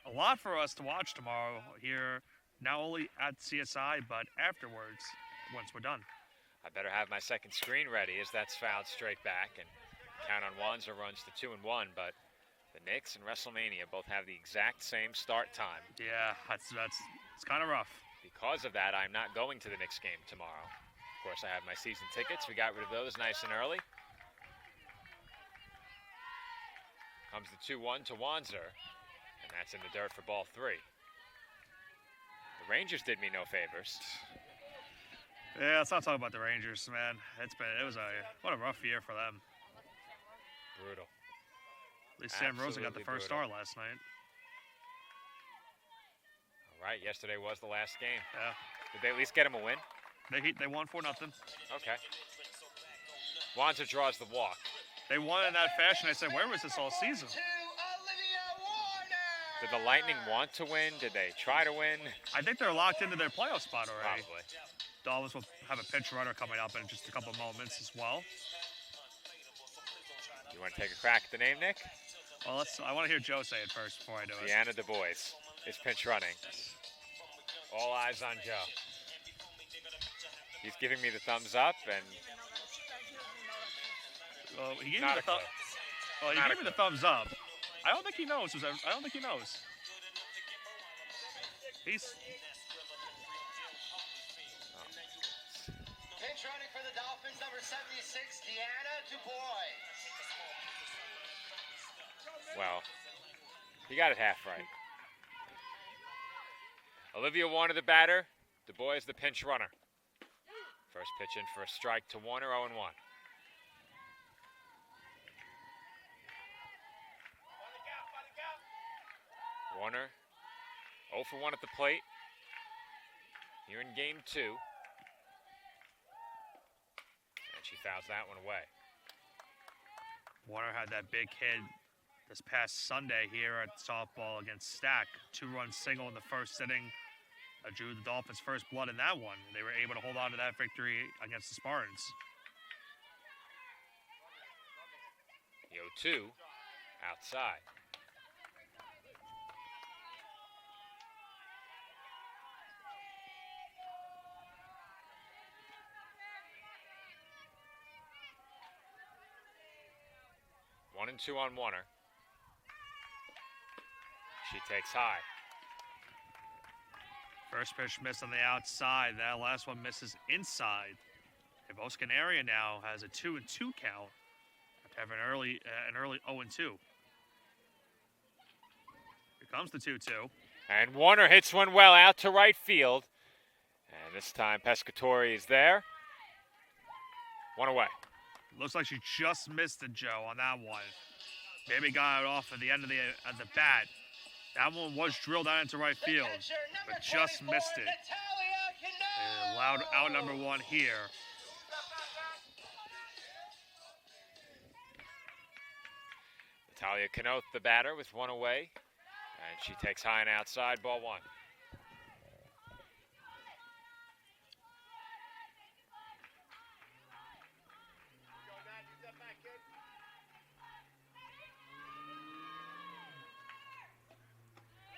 a lot for us to watch tomorrow here, not only at CSI, but afterwards, once we're done. I better have my second screen ready as that's fouled straight back, and count on Wanzer runs to 2-1, but the Knicks and WrestleMania both have the exact same start time. Yeah, it's kind of rough. Because of that, I'm not going to the Knicks game tomorrow. Of course, I have my season tickets. We got rid of those nice and early. Comes the 2-1 to Wanzer, and that's in the dirt for ball 3. The Rangers did me no favors. Yeah, let's not talk about the Rangers, man. What a rough year for them. Brutal. At least Sam Rosen got the first star last night. All right, yesterday was the last game. Yeah. Did they at least get him a win? They won 4-0. Okay. Wanzer draws the walk. They won in that fashion. I said, where was this all season? Did the Lightning want to win? Did they try to win? I think they're locked into their playoff spot already. Probably. Dolphins will have a pinch runner coming up in just a couple moments as well. You want to take a crack at the name, Nick? Well, I want to hear Joe say it first before I do it. Deanna Du Bois is pinch running. All eyes on Joe. He's giving me the thumbs up, and he gave me the thumbs up. I don't think he knows. I don't think he knows. He's Pinch running for the Dolphins, number 76, Deanna Du Bois. Well, he got it half right. Olivia Warner, the batter. Du Bois, the pinch runner. First pitch in for a strike to Warner, 0-1. Warner, 0 for 1 at the plate. Here in game 2. And she fouls that one away. Warner had that big hit this past Sunday here at softball against Stack. 2-run single in the first inning. Drew the Dolphins' first blood in that one. They were able to hold on to that victory against the Spartans. The 0-2 outside. One and 2 on Warner. She takes high. First pitch missed on the outside. That last one misses inside. Vos Canaria now has a 2-2 count after having an early 0-2. Here comes the 2-2. And Warner hits one well out to right field. And this time Pescatore is there. One away. Looks like she just missed it, Joe, on that one. Maybe got it off at the end of the bat. That one was drilled out into right field, but just missed it. And allowed out number 1 here. Natalia Kanoth, the batter, with 1 away. And she takes high and outside, ball 1.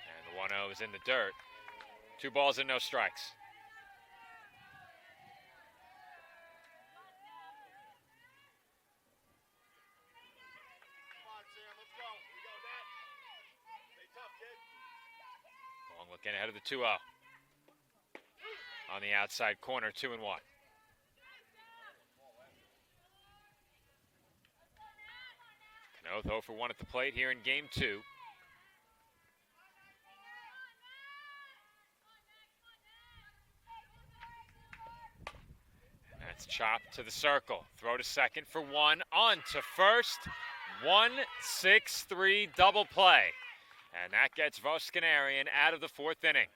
And the 1-0 is in the dirt. 2 balls and no strikes. Long looking ahead of the 2-0. On the outside corner, 2-1. Kanoth 0 for 1 at the plate here in game 2. That's chopped to the circle. Throw to second for 1. On to first. 1-6-3 double play. And that gets Vos Scanarian out of the 4th inning.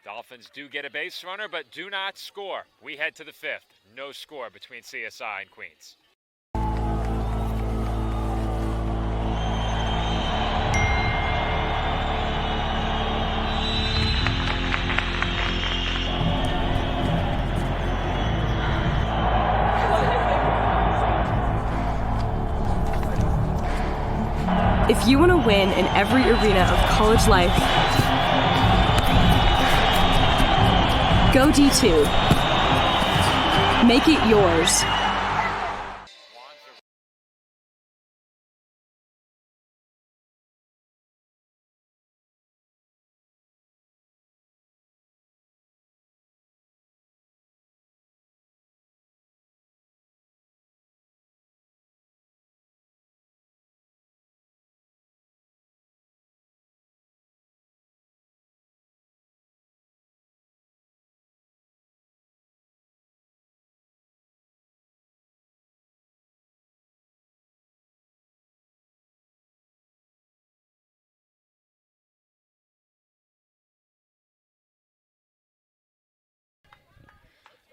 Dolphins do get a base runner, but do not score. We head to the 5th. No score between CSI and Queens. If you want to win in every arena of college life, go D2. Make it yours.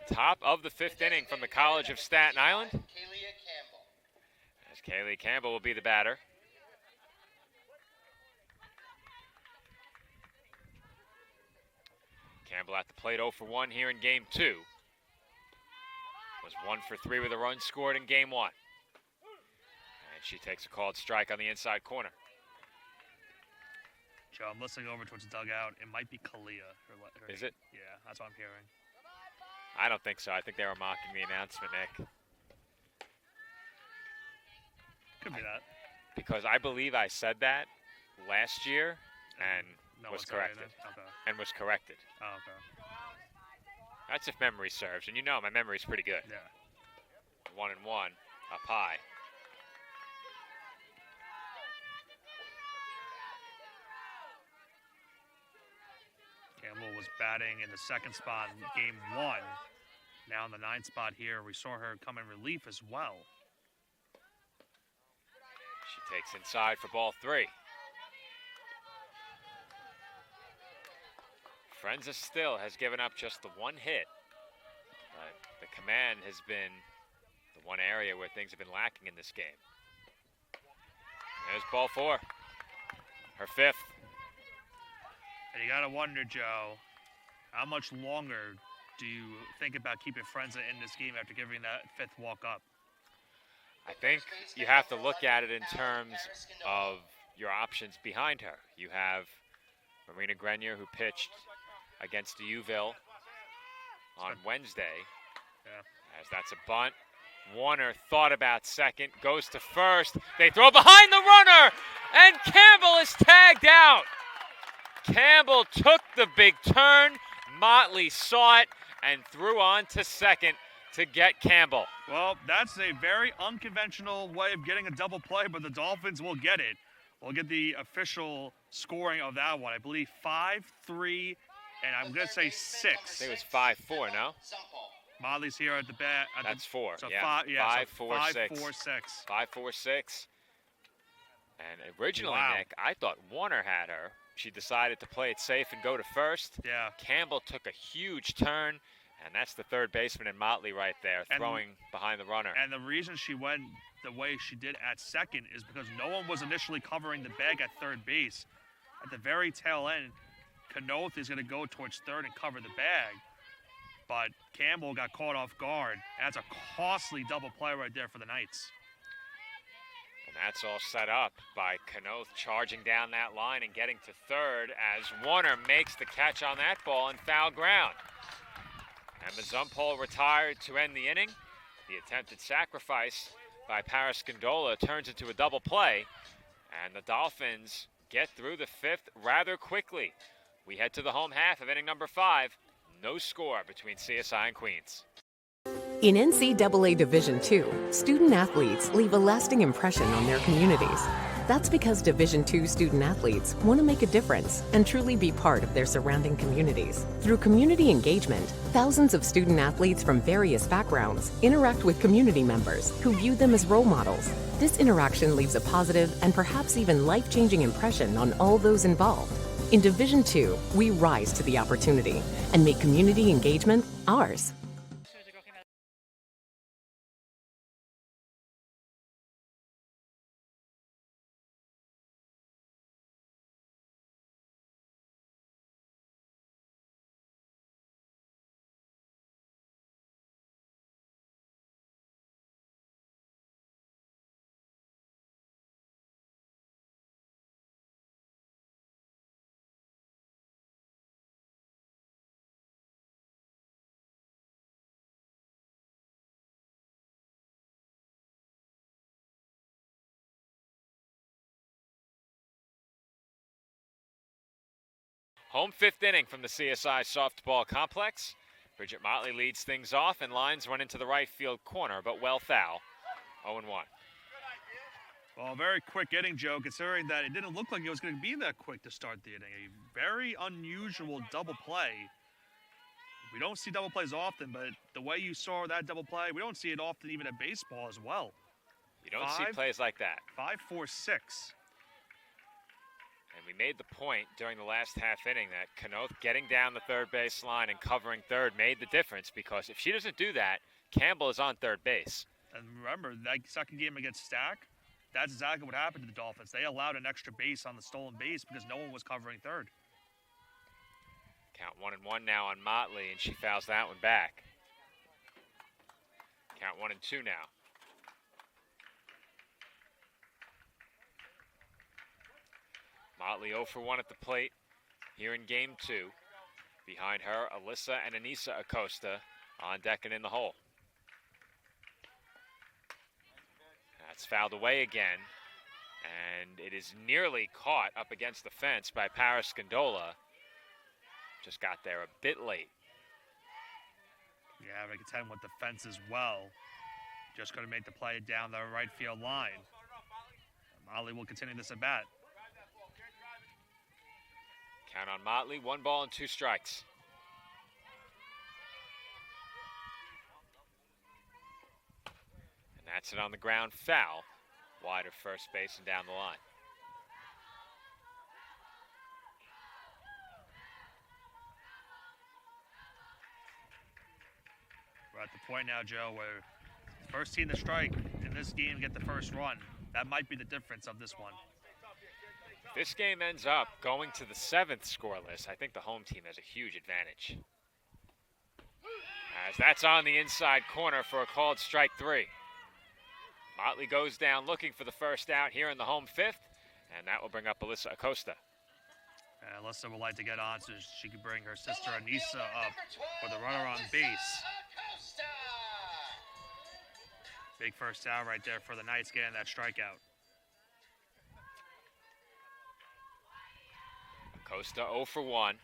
Top of the 5th inning from the College of Staten Island. As Kaylee Campbell will be the batter. Campbell at the plate 0 for 1 here in game 2. Was 1 for 3 with a run scored in game 1. And she takes a called strike on the inside corner. Joe, I'm listening over towards the dugout. It might be Kalia. Is it? Yeah, that's what I'm hearing. I don't think so. I think they were mocking the announcement, Nick. Could be that. Because I believe I said that last year and No was one's saying corrected. it? Okay. And was corrected. Oh, okay. That's if memory serves. And you know my memory's pretty good. Yeah. 1-1, up high. Campbell was batting in the 2nd spot in game 1. Now in the 9th spot here, we saw her come in relief as well. She takes inside for ball 3. Frenza still has given up just the 1 hit. But the command has been the one area where things have been lacking in this game. There's ball 4. Her 5th. And you got to wonder, Joe, how much longer do you think about keeping Frenza in this game after giving that 5th walk up? I think you have to look at it in terms of your options behind her. You have Marina Grenier, who pitched against Uville on Wednesday. Yeah. As that's a bunt. Warner thought about second, goes to first. They throw behind the runner, and Campbell is tagged out. Campbell took the big turn. Motley saw it and threw on to second to get Campbell. Well, that's a very unconventional way of getting a double play, but the Dolphins will get it. We'll get the official scoring of that one. I believe 5-3, and I'm going to say 6. I think it was 5-4, no? Motley's here at the bat. That's 4. So yeah. 5-4-6. 5-4-6. And originally, Wow. Nick, I thought Warner had her. She decided to play it safe and go to first. Yeah. Campbell took a huge turn, and that's the third baseman in Motley right there, throwing behind the runner. And the reason she went the way she did at second is because no one was initially covering the bag at third base. At the very tail end, Kanoth is going to go towards third and cover the bag. But Campbell got caught off guard. That's a costly double play right there for the Knights. And that's all set up by Kanoth charging down that line and getting to third as Warner makes the catch on that ball in foul ground. And Mazumpole retired to end the inning. The attempted sacrifice by Paris Gondola turns into a double play, and the Dolphins get through the 5th rather quickly. We head to the home half of inning number 5. No score between CSI and Queens. In NCAA Division II, student athletes leave a lasting impression on their communities. That's because Division II student athletes want to make a difference and truly be part of their surrounding communities. Through community engagement, thousands of student athletes from various backgrounds interact with community members who view them as role models. This interaction leaves a positive and perhaps even life-changing impression on all those involved. In Division II, we rise to the opportunity and make community engagement ours. Home fifth inning from the CSI softball complex. Bridget Motley leads things off and lines one into the right field corner, but well foul. 0-1. Well, a very quick inning, Joe, considering that it didn't look like it was going to be that quick to start the inning. A very unusual double play. We don't see double plays often, but the way you saw that double play, we don't see it often even in baseball as well. You don't see plays like that. 5-4-6. And we made the point during the last half inning that Kanoth getting down the third base line and covering third made the difference, because if she doesn't do that, Campbell is on third base. And remember, that second game against Stack, that's exactly what happened to the Dolphins. They allowed an extra base on the stolen base because no one was covering third. Count 1-1 now on Motley, and she fouls that one back. Count 1-2 now. Motley 0 for 1 at the plate here in game 2. Behind her, Alyssa and Anissa Acosta on deck and in the hole. That's fouled away again, and it is nearly caught up against the fence by Paris Scandola. Just got there a bit late. Yeah, I contend with the fence as well. Just going to make the play down the right field line. Motley will continue this at bat. Count on Motley, 1 ball and 2 strikes. And that's it on the ground, foul. Wide of first base and down the line. We're at the point now, Joe, where the first team to strike in this game get the first run. That might be the difference of this one. If this game ends up going to the 7th scoreless, I think the home team has a huge advantage. As that's on the inside corner for a called strike 3. Motley goes down looking for the first out here in the home 5th, and that will bring up Alyssa Acosta. Alyssa would like to get on so she can bring her sister Anissa up for the runner on base. Big first out right there for the Knights getting that strikeout. Acosta 0 for 1.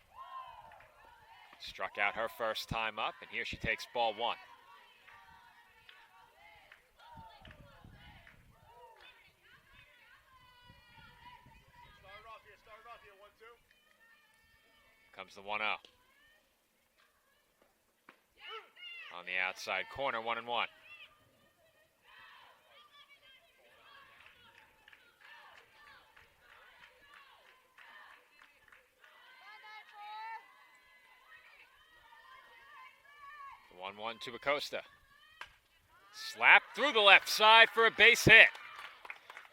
Struck out her first time up, and here she takes ball 1. Comes the 1-0. On the outside corner, 1-1. The 1-1 to Acosta. Slapped through the left side for a base hit.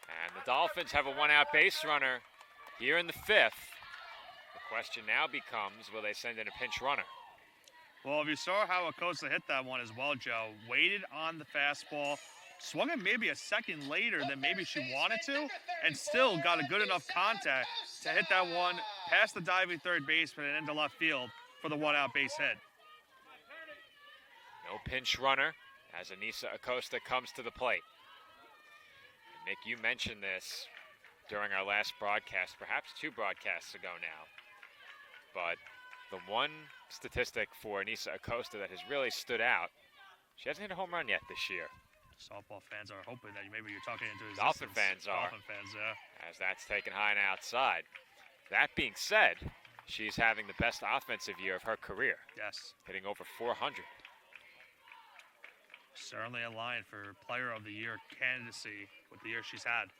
And the Dolphins have a 1-out base runner here in the 5th. The question now becomes, will they send in a pinch runner? Well, if you saw how Acosta hit that one as well, Joe, waited on the fastball, swung it maybe a second later than maybe she wanted to, and still got a good enough contact to hit that one past the diving third baseman and into left field for the 1-out base hit. No pinch runner as Anissa Acosta comes to the plate. And Nick, you mentioned this during our last broadcast, perhaps 2 broadcasts ago now. But the one statistic for Anissa Acosta that has really stood out, she hasn't hit a home run yet this year. Softball fans are hoping that maybe you're talking into existence. Dolphin fans are. Dolphin fans, yeah. As that's taken high and outside. That being said, she's having the best offensive year of her career. Yes. Hitting over 400. Certainly in line for Player of the Year candidacy with the year she's had.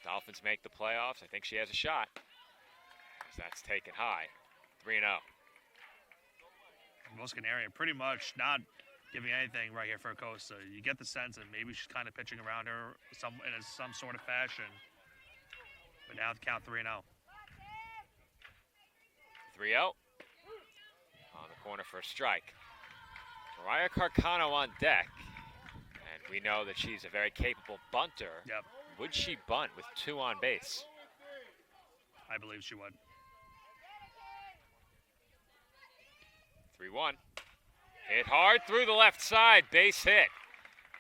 Dolphins make the playoffs. I think she has a shot. As that's taken high. 3-0. Most Canarian pretty much not giving anything right here for Acosta. You get the sense that maybe she's kind of pitching around her in some sort of fashion. But now the count 3-0. 3-0. On the corner for a strike. Mariah Carcano on deck. And we know that she's a very capable bunter. Yep. Would she bunt with 2 on base? I believe she would. 3-1. Hit hard through the left side, base hit.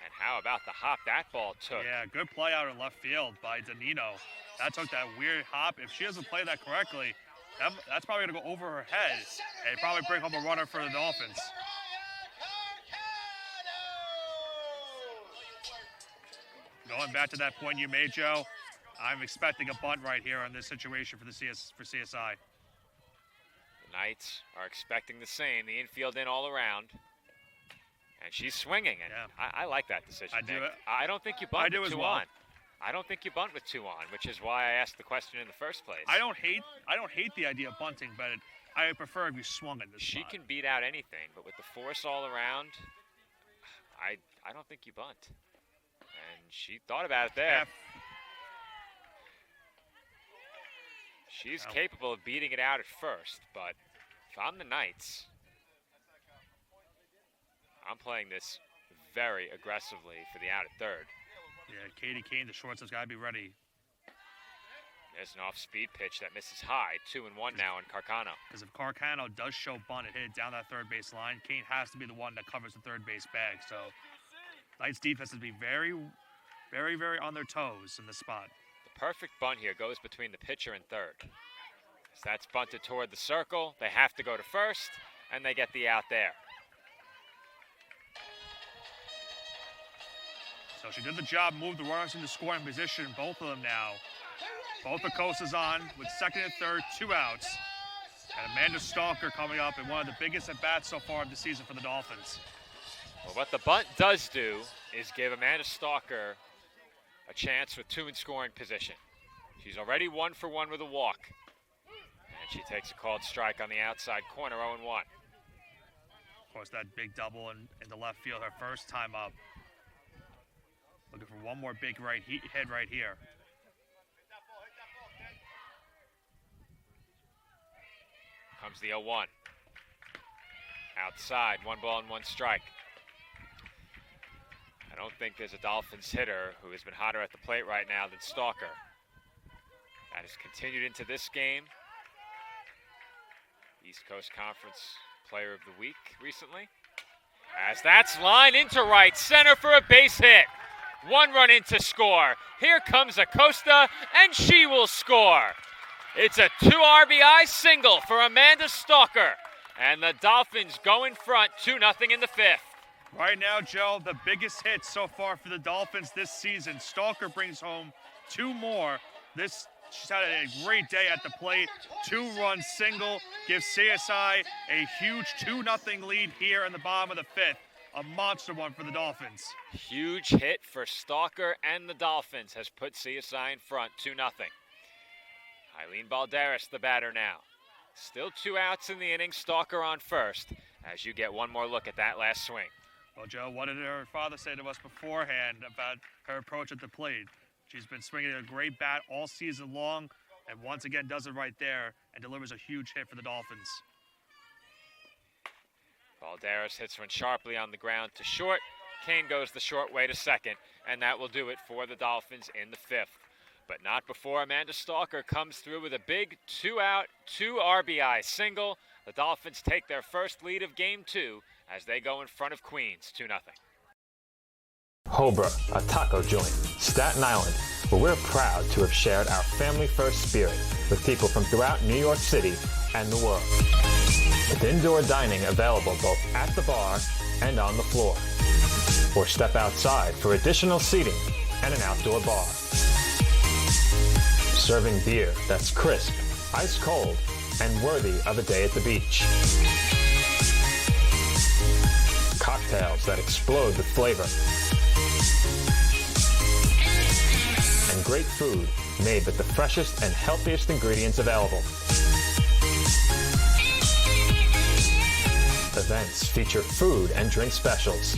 And how about the hop that ball took? Yeah, good play out in left field by Danino. That took that weird hop. If she doesn't play that correctly, That's probably going to go over her head and probably bring home a runner for the Dolphins. Going back to that point you made, Joe, I'm expecting a bunt right here in this situation for CSI. The Knights are expecting the same. The infield in all around. And she's swinging, and I like that decision, Nick. I don't think you bunt with two on. I don't think you bunt with two on, which is why I asked the question in the first place. I don't hate the idea of bunting, but I prefer if you swung in this She spot. can beat out anything, but with the force all around, I don't think you bunt. And she thought about it there. She's capable of beating it out at first, but if I'm the Knights, I'm playing this very aggressively for the out at third. Yeah, Katie Kane, the shortstop's got to be ready. There's an off-speed pitch that misses high. 2-1 now on Carcano. Because if Carcano does show bunt and hit it down that third base line, Kane has to be the one that covers the third base bag. So Knights defense has to be very, very, very on their toes in this spot. The perfect bunt here goes between the pitcher and third. So that's bunted toward the circle. They have to go to first, and they get the out there. So she did the job, moved the runners into scoring position, both of them now. Both the coasters on with second and third, 2 outs. And Amanda Stalker coming up in one of the biggest at-bats so far of the season for the Dolphins. Well, what the bunt does do is give Amanda Stalker a chance with 2 in scoring position. She's already 1 for 1 with a walk. And she takes a called strike on the outside corner, 0-1. Of course, that big double in the left field, her first time up. Looking for one more big hit right here. Comes the 0-1. Outside, 1 ball and 1 strike. I don't think there's a Dolphins hitter who has been hotter at the plate right now than Stalker. That has continued into this game. East Coast Conference Player of the Week recently. As that's line into right center for a base hit. 1 run in to score. Here comes Acosta, and she will score. It's a 2 RBI single for Amanda Stalker. And the Dolphins go in front 2-0 in the 5th. Right now, Joe, the biggest hit so far for the Dolphins this season. Stalker brings home 2 more. She's had a great day at the plate. 2-run single gives CSI a huge 2-0 lead here in the bottom of the 5th. A monster one for the Dolphins. Huge hit for Stalker and the Dolphins has put CSI in front 2-0. Eileen Balderas, the batter now. Still 2 outs in the inning. Stalker on first as you get one more look at that last swing. Well, Joe, what did her father say to us beforehand about her approach at the plate? She's been swinging a great bat all season long, and once again does it right there and delivers a huge hit for the Dolphins. Balderas hits one sharply on the ground to short. Kane goes the short way to second, and that will do it for the Dolphins in the 5th. But not before Amanda Stalker comes through with a big 2-out, 2 RBI single. The Dolphins take their first lead of Game 2 as they go in front of Queens 2-0. Hobra, a taco joint, Staten Island, where we're proud to have shared our family-first spirit with people from throughout New York City and the world. With indoor dining available both at the bar and on the floor. Or step outside for additional seating and an outdoor bar. Serving beer that's crisp, ice cold, and worthy of a day at the beach. Cocktails that explode with flavor. And great food made with the freshest and healthiest ingredients available. Events feature food and drink specials.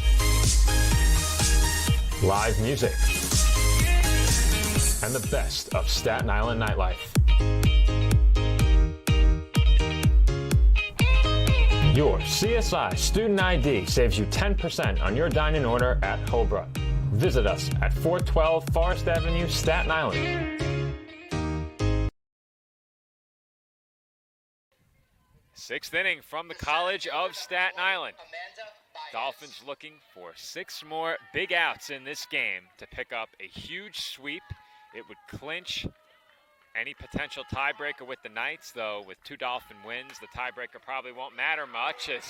Live music. And the best of Staten Island nightlife. Your CSI Student ID saves you 10% on your dine-in order at Hobra. Visit us at 412 Forest Avenue, Staten Island. Sixth inning from the College of Staten Island. Dolphins looking for 6 more big outs in this game to pick up a huge sweep. It would clinch Any potential tiebreaker with the Knights, though, with 2 Dolphin wins, the tiebreaker probably won't matter much as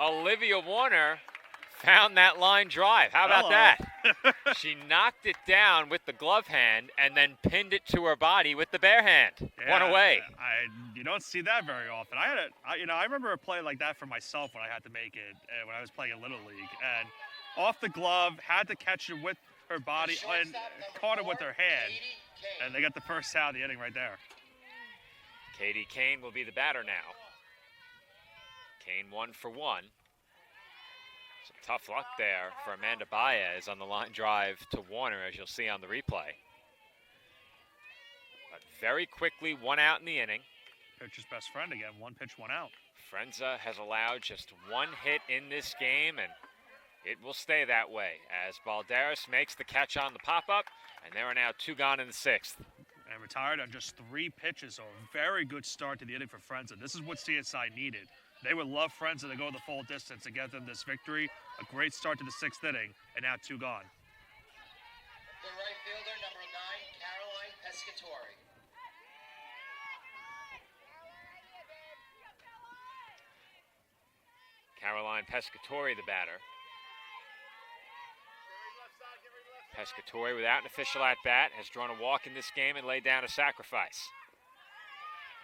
Olivia Warner found that line drive. How about that? She knocked it down with the glove hand and then pinned it to her body with the bare hand. Yeah, 1 away. You don't see that very often. I remember a play like that for myself when I had to make it when I was playing in Little League. And off the glove, had to catch it with her body and caught it with her hand. And they got the first out of the inning right there. Katie Kane will be the batter now. Kane 1 for 1. Some tough luck there for Amanda Baez on the line drive to Warner, as you'll see on the replay. But very quickly, 1 out in the inning. Pitcher's best friend again, 1 pitch, 1 out. Frenza has allowed just 1 hit in this game, and it will stay that way as Balderas makes the catch on the pop-up, and there are now 2 gone in the 6th. And retired on just 3 pitches, so a very good start to the inning for Frenza. This is what CSI needed. They would love Frenza to go the full distance to get them this victory. A great start to the 6th inning, and now 2 gone. The right fielder, number 9, Caroline Pescatori. Caroline Pescatori, the batter. Pescatori, without an official at-bat, has drawn a walk in this game and laid down a sacrifice.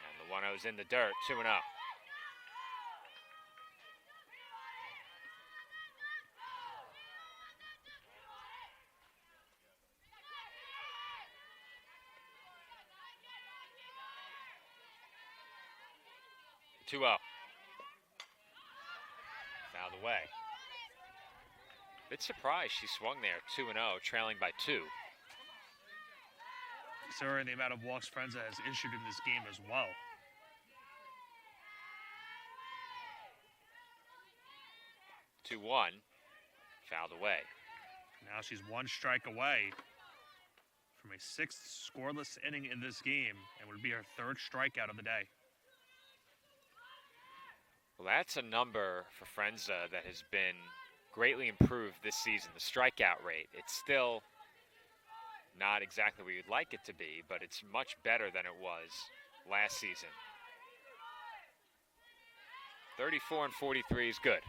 And the 1-0's in the dirt, 2-0. Fouled away. Bit surprised she swung there 2-0, trailing by 2. Considering the amount of walks Frenza has issued in this game as well. 2-1, fouled away. Now she's 1 strike away from a 6th scoreless inning in this game, and would be her 3rd strikeout of the day. Well, that's a number for Frenza that has been greatly improved this season, the strikeout rate. It's still not exactly where you'd like it to be, but it's much better than it was last season. 34 and 43 is good.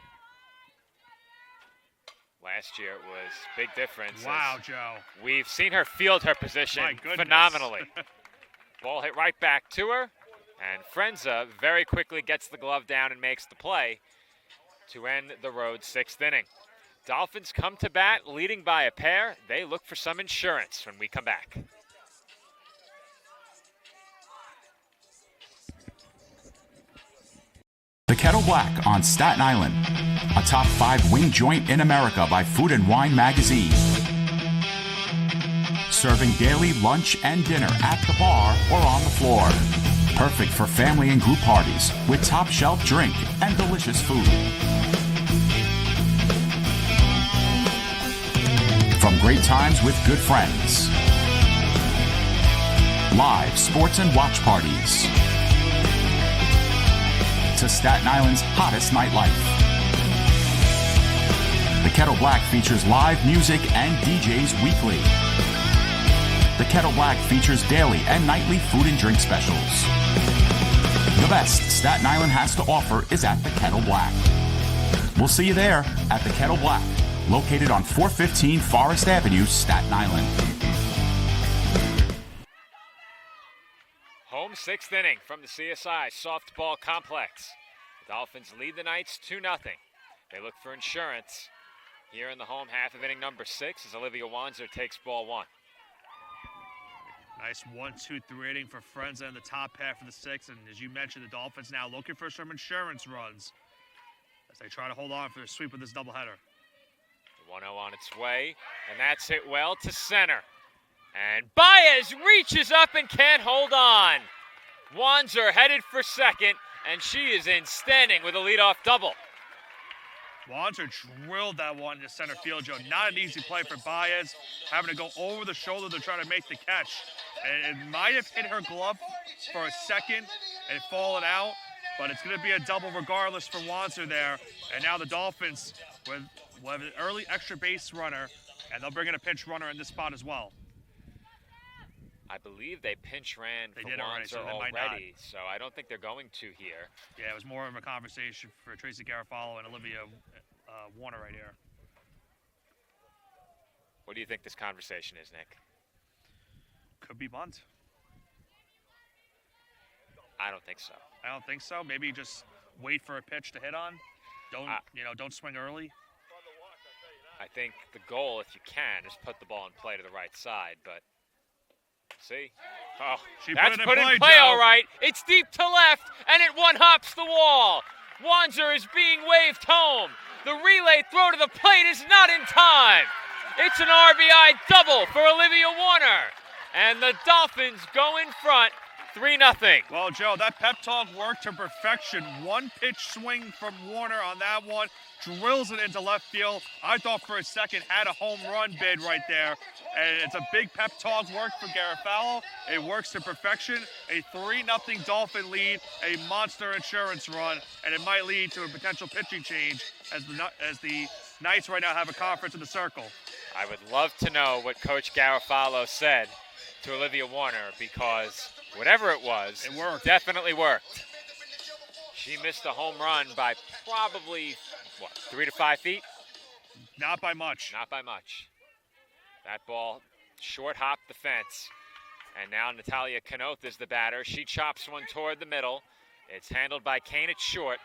Last year it was big difference. Wow, Joe. We've seen her field her position phenomenally. Ball hit right back to her, and Frenza very quickly gets the glove down and makes the play to end the road 6th inning. Dolphins come to bat, leading by a pair. They look for some insurance when we come back. The Kettle Black on Staten Island, a top 5 wing joint in America by Food and Wine magazine. Serving daily lunch and dinner at the bar or on the floor. Perfect for family and group parties with top shelf drink and delicious food. From great times with good friends, live sports and watch parties, to Staten Island's hottest nightlife. The Kettle Black features live music and DJs weekly. The Kettle Black features daily and nightly food and drink specials. The best Staten Island has to offer is at the Kettle Black. We'll see you there at the Kettle Black, located on 415 Forest Avenue, Staten Island. Home 6th inning from the CSI softball complex. The Dolphins lead the Knights 2-0. They look for insurance here in the home half of inning number 6 as Olivia Wanzer takes ball 1. Nice 1-2-3 inning for Frenza in the top half of the 6th. And as you mentioned, the Dolphins now looking for some insurance runs as they try to hold on for their sweep with this doubleheader. 1-0 on its way, and that's hit well to center. And Baez reaches up and can't hold on. Wanzer headed for second, and she is in standing with a leadoff double. Wanzer drilled that one into center field, Joe. Not an easy play for Baez, having to go over the shoulder to try to make the catch. And it might have hit her glove for a second and fallen out, but it's going to be a double regardless for Wanzer there. And now the Dolphins will have an early extra base runner, and they'll bring in a pinch runner in this spot as well. I believe they pinch ran They for did already, so Wanzer they might not. already, so I don't think they're going to here. Yeah, it was more of a conversation for Tracy Garofalo and Olivia Warner right here. What do you think this conversation is, Nick? Could be bunt. I don't think so. I don't think so. Maybe just wait for a pitch to hit on. Don't swing early. I think the goal, if you can, is put the ball in play to the right side, but see? Oh, She that's put it in play, play, Joe. all right. It's deep to left, and it one-hops the wall. Wanzer is being waved home. The relay throw to the plate is not in time. It's an RBI double for Olivia Warner, and the Dolphins go in front 3-0. Well, Joe, that pep talk worked to perfection. One pitch swing from Warner on that one, drills it into left field. I thought for a second had a home run bid right there. And it's a big pep talk work for Garofalo. It works to perfection. A 3-0 Dolphin lead, a monster insurance run, and it might lead to a potential pitching change as the Knights right now have a conference in the circle. I would love to know what Coach Garofalo said to Olivia Warner, because whatever it was, it worked. Definitely worked. She missed a home run by probably, 3 to 5 feet? Not by much. Not by much. That ball short hopped the fence. And now Natalia Kanoth is the batter. She chops one toward the middle. It's handled by Kane at short,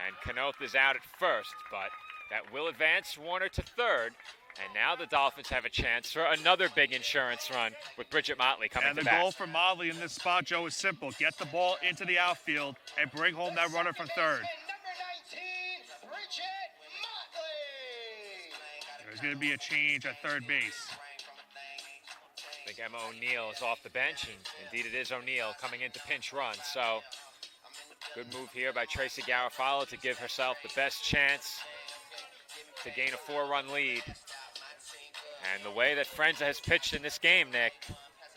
and Kanoth is out at first, but that will advance Warner to third. And now the Dolphins have a chance for another big insurance run with Bridget Motley coming And to the bat. goal for Motley in this spot, Joe, is simple. Get the ball into the outfield and bring home that runner from third. There's going to be a change at third base. I think Emma O'Neill is off the bench, and indeed it is O'Neill coming in to pinch run. So good move here by Tracy Garofalo to give herself the best chance to gain a 4-run lead. And the way that Frenza has pitched in this game, Nick,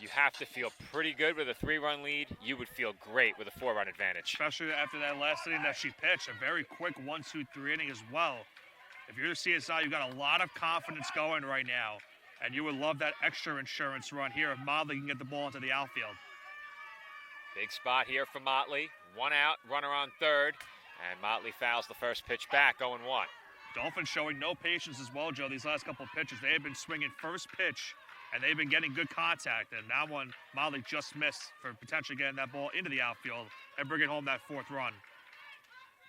you have to feel pretty good with a 3-run lead. You would feel great with a 4-run advantage. Especially after that last inning that she pitched, a very quick 1-2-3 inning as well. If you're the CSI, you've got a lot of confidence going right now, and you would love that extra insurance run here if Motley can get the ball into the outfield. Big spot here for Motley. 1 out, runner on third, and Motley fouls the first pitch back, 0-1. Dolphins showing no patience as well, Joe, these last couple of pitches. They have been swinging first pitch, and they've been getting good contact. And that one, Motley just missed for potentially getting that ball into the outfield and bringing home that 4th run.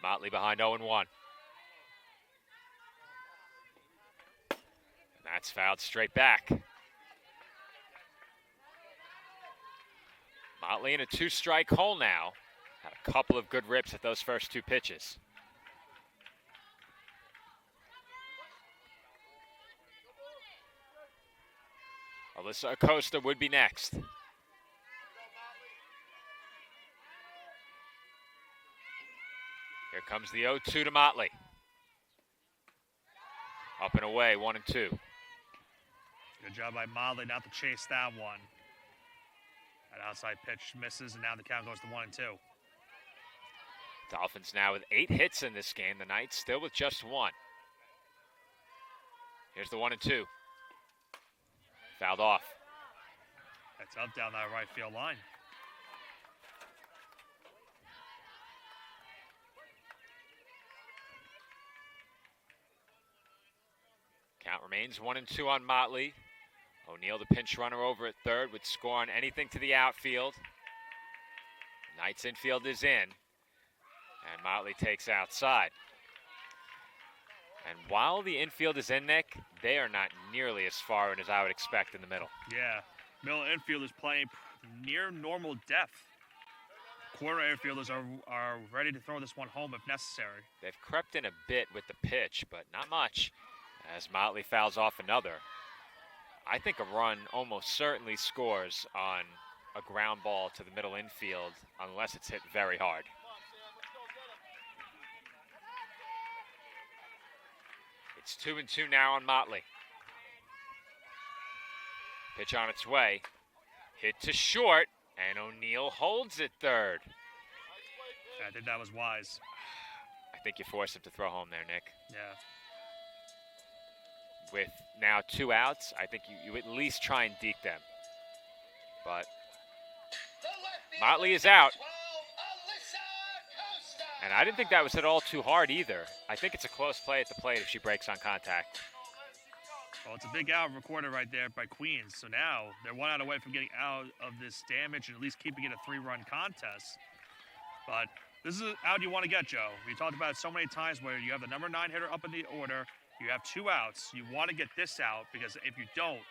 Motley behind 0-1. And that's fouled straight back. Motley in a 2-strike hole now. Had a couple of good rips at those first 2 pitches. Alyssa Acosta would be next. Here comes the 0-2 to Motley. Up and away, 1-2. Good job by Motley not to chase that one. That outside pitch misses, and now the count goes to 1-2. Dolphins now with 8 hits in this game. The Knights still with just 1. Here's the 1-2. Fouled off. That's up down that right field line. Count remains 1-2 on Motley. O'Neill, the pinch runner over at third, would score on anything to the outfield. Knights infield is in, and Motley takes outside. And while the infield is in, Nick, they are not nearly as far in as I would expect in the middle. Yeah, middle infield is playing near normal depth. Corner infielders are ready to throw this one home if necessary. They've crept in a bit with the pitch, but not much, as Motley fouls off another. I think a run almost certainly scores on a ground ball to the middle infield unless it's hit very hard. It's 2-2 now on Motley. Pitch on its way. Hit to short, and O'Neill holds it third. I think that was wise. I think you forced him to throw home there, Nick. Yeah. With now 2 outs, I think you at least try and deke them. But Motley is out. And I didn't think that was at all too hard either. I think it's a close play at the plate if she breaks on contact. Well, it's a big out recorded right there by Queens. So now they're 1 out away from getting out of this damage and at least keeping it a 3-run contest. But this is an out you want to get, Joe. We talked about it so many times where you have the number 9 hitter up in the order. You have 2 outs. You want to get this out because if you don't,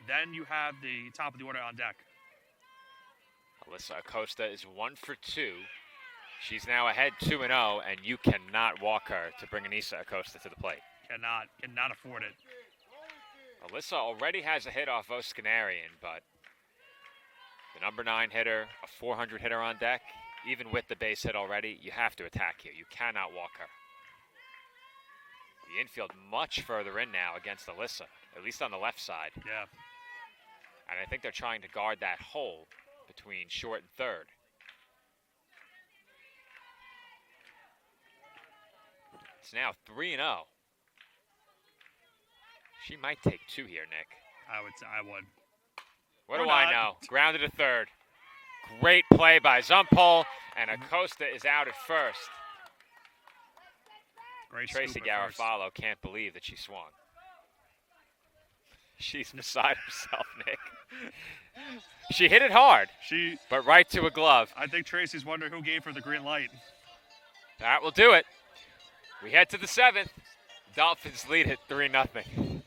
then you have the top of the order on deck. Alyssa Acosta is 1 for 2. She's now ahead 2-0, and you cannot walk her to bring Anissa Acosta to the plate. Cannot afford it. Alyssa already has a hit off Oscanarian, but the number 9 hitter, a 400 hitter on deck, even with the base hit already, you have to attack here. You cannot walk her. The infield much further in now against Alyssa, at least on the left side. Yeah. And I think they're trying to guard that hole between short and third. It's now 3-0. She might take 2 here, Nick. I would. What do I know? Grounded to third. Great play by Zumpole, and Acosta is out at first. Great Tracy scoop at first. Garofalo can't believe that she swung. She's beside herself, Nick. She hit it hard, but right to a glove. I think Tracy's wondering who gave her the green light. That will do it. We head to the 7th. Dolphins lead it 3-0.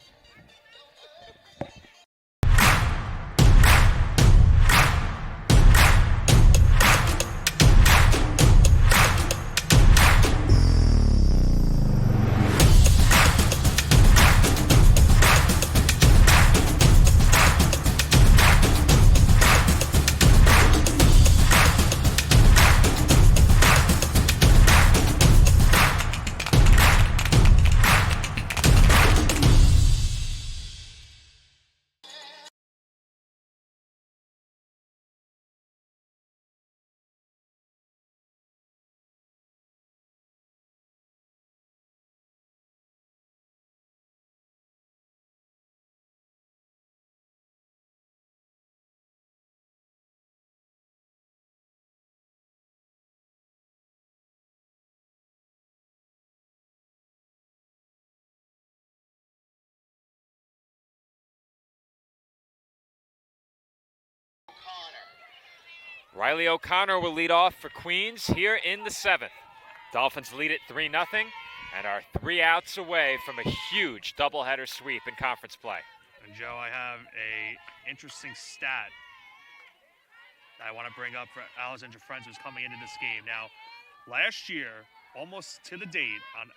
Riley O'Connor will lead off for Queens here in the 7th. Dolphins lead it 3-0 and are 3 outs away from a huge doubleheader sweep in conference play. And Joe, I have a interesting stat that I want to bring up for Alexandra Friends who's coming into this game. Now, last year, almost to the date, on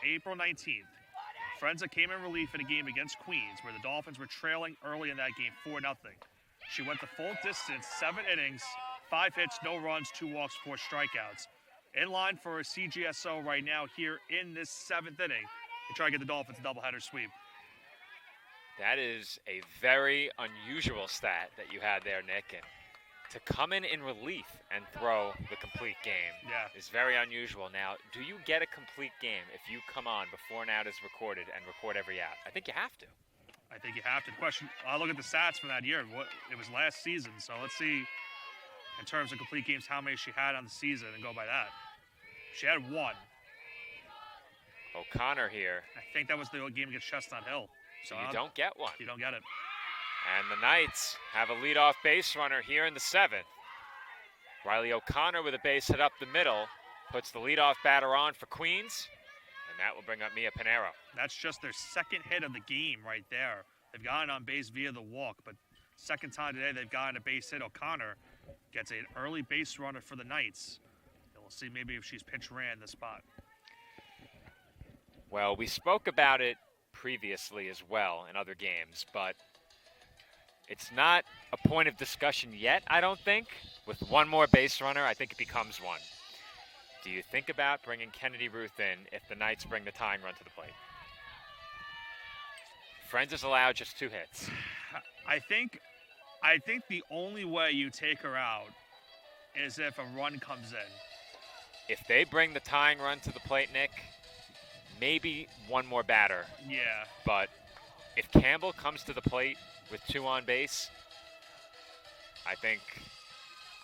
April 19th, Frenza came in relief in a game against Queens where the Dolphins were trailing early in that game 4-0. She went the full distance, 7 innings, 5 hits, no runs, 2 walks, 4 strikeouts. In line for a CGSO right now here in this 7th inning to try to get the Dolphins a doubleheader sweep. That is a very unusual stat that you had there, Nick. And to come in relief and throw the complete game is very unusual. Now, do you get a complete game if you come on before an out is recorded and record every out? I think you have to. I think you have to. The question, I'll look at the stats from that year. It was last season, so let's see in terms of complete games how many she had on the season and go by that. She had 1. O'Connor here. I think that was the game against Chestnut Hill. So you don't get one. You don't get it. And the Knights have a leadoff base runner here in the 7th. Riley O'Connor with a base hit up the middle puts the leadoff batter on for Queens, and that will bring up Mia Pinero. That's just their 2nd hit of the game right there. They've gotten on base via the walk, but 2nd time today they've gotten a base hit. O'Connor gets an early base runner for the Knights. And we'll see maybe if she's pitch ran the spot. Well, we spoke about it previously as well in other games, but it's not a point of discussion yet, I don't think. With one more base runner, I think it becomes one. Do you think about bringing Kennedy Ruth in if the Knights bring the tying run to the plate? Friends is allowed just 2 hits. I think the only way you take her out is if a run comes in. If they bring the tying run to the plate, Nick, maybe one more batter. Yeah. But if Campbell comes to the plate with 2 on base, I think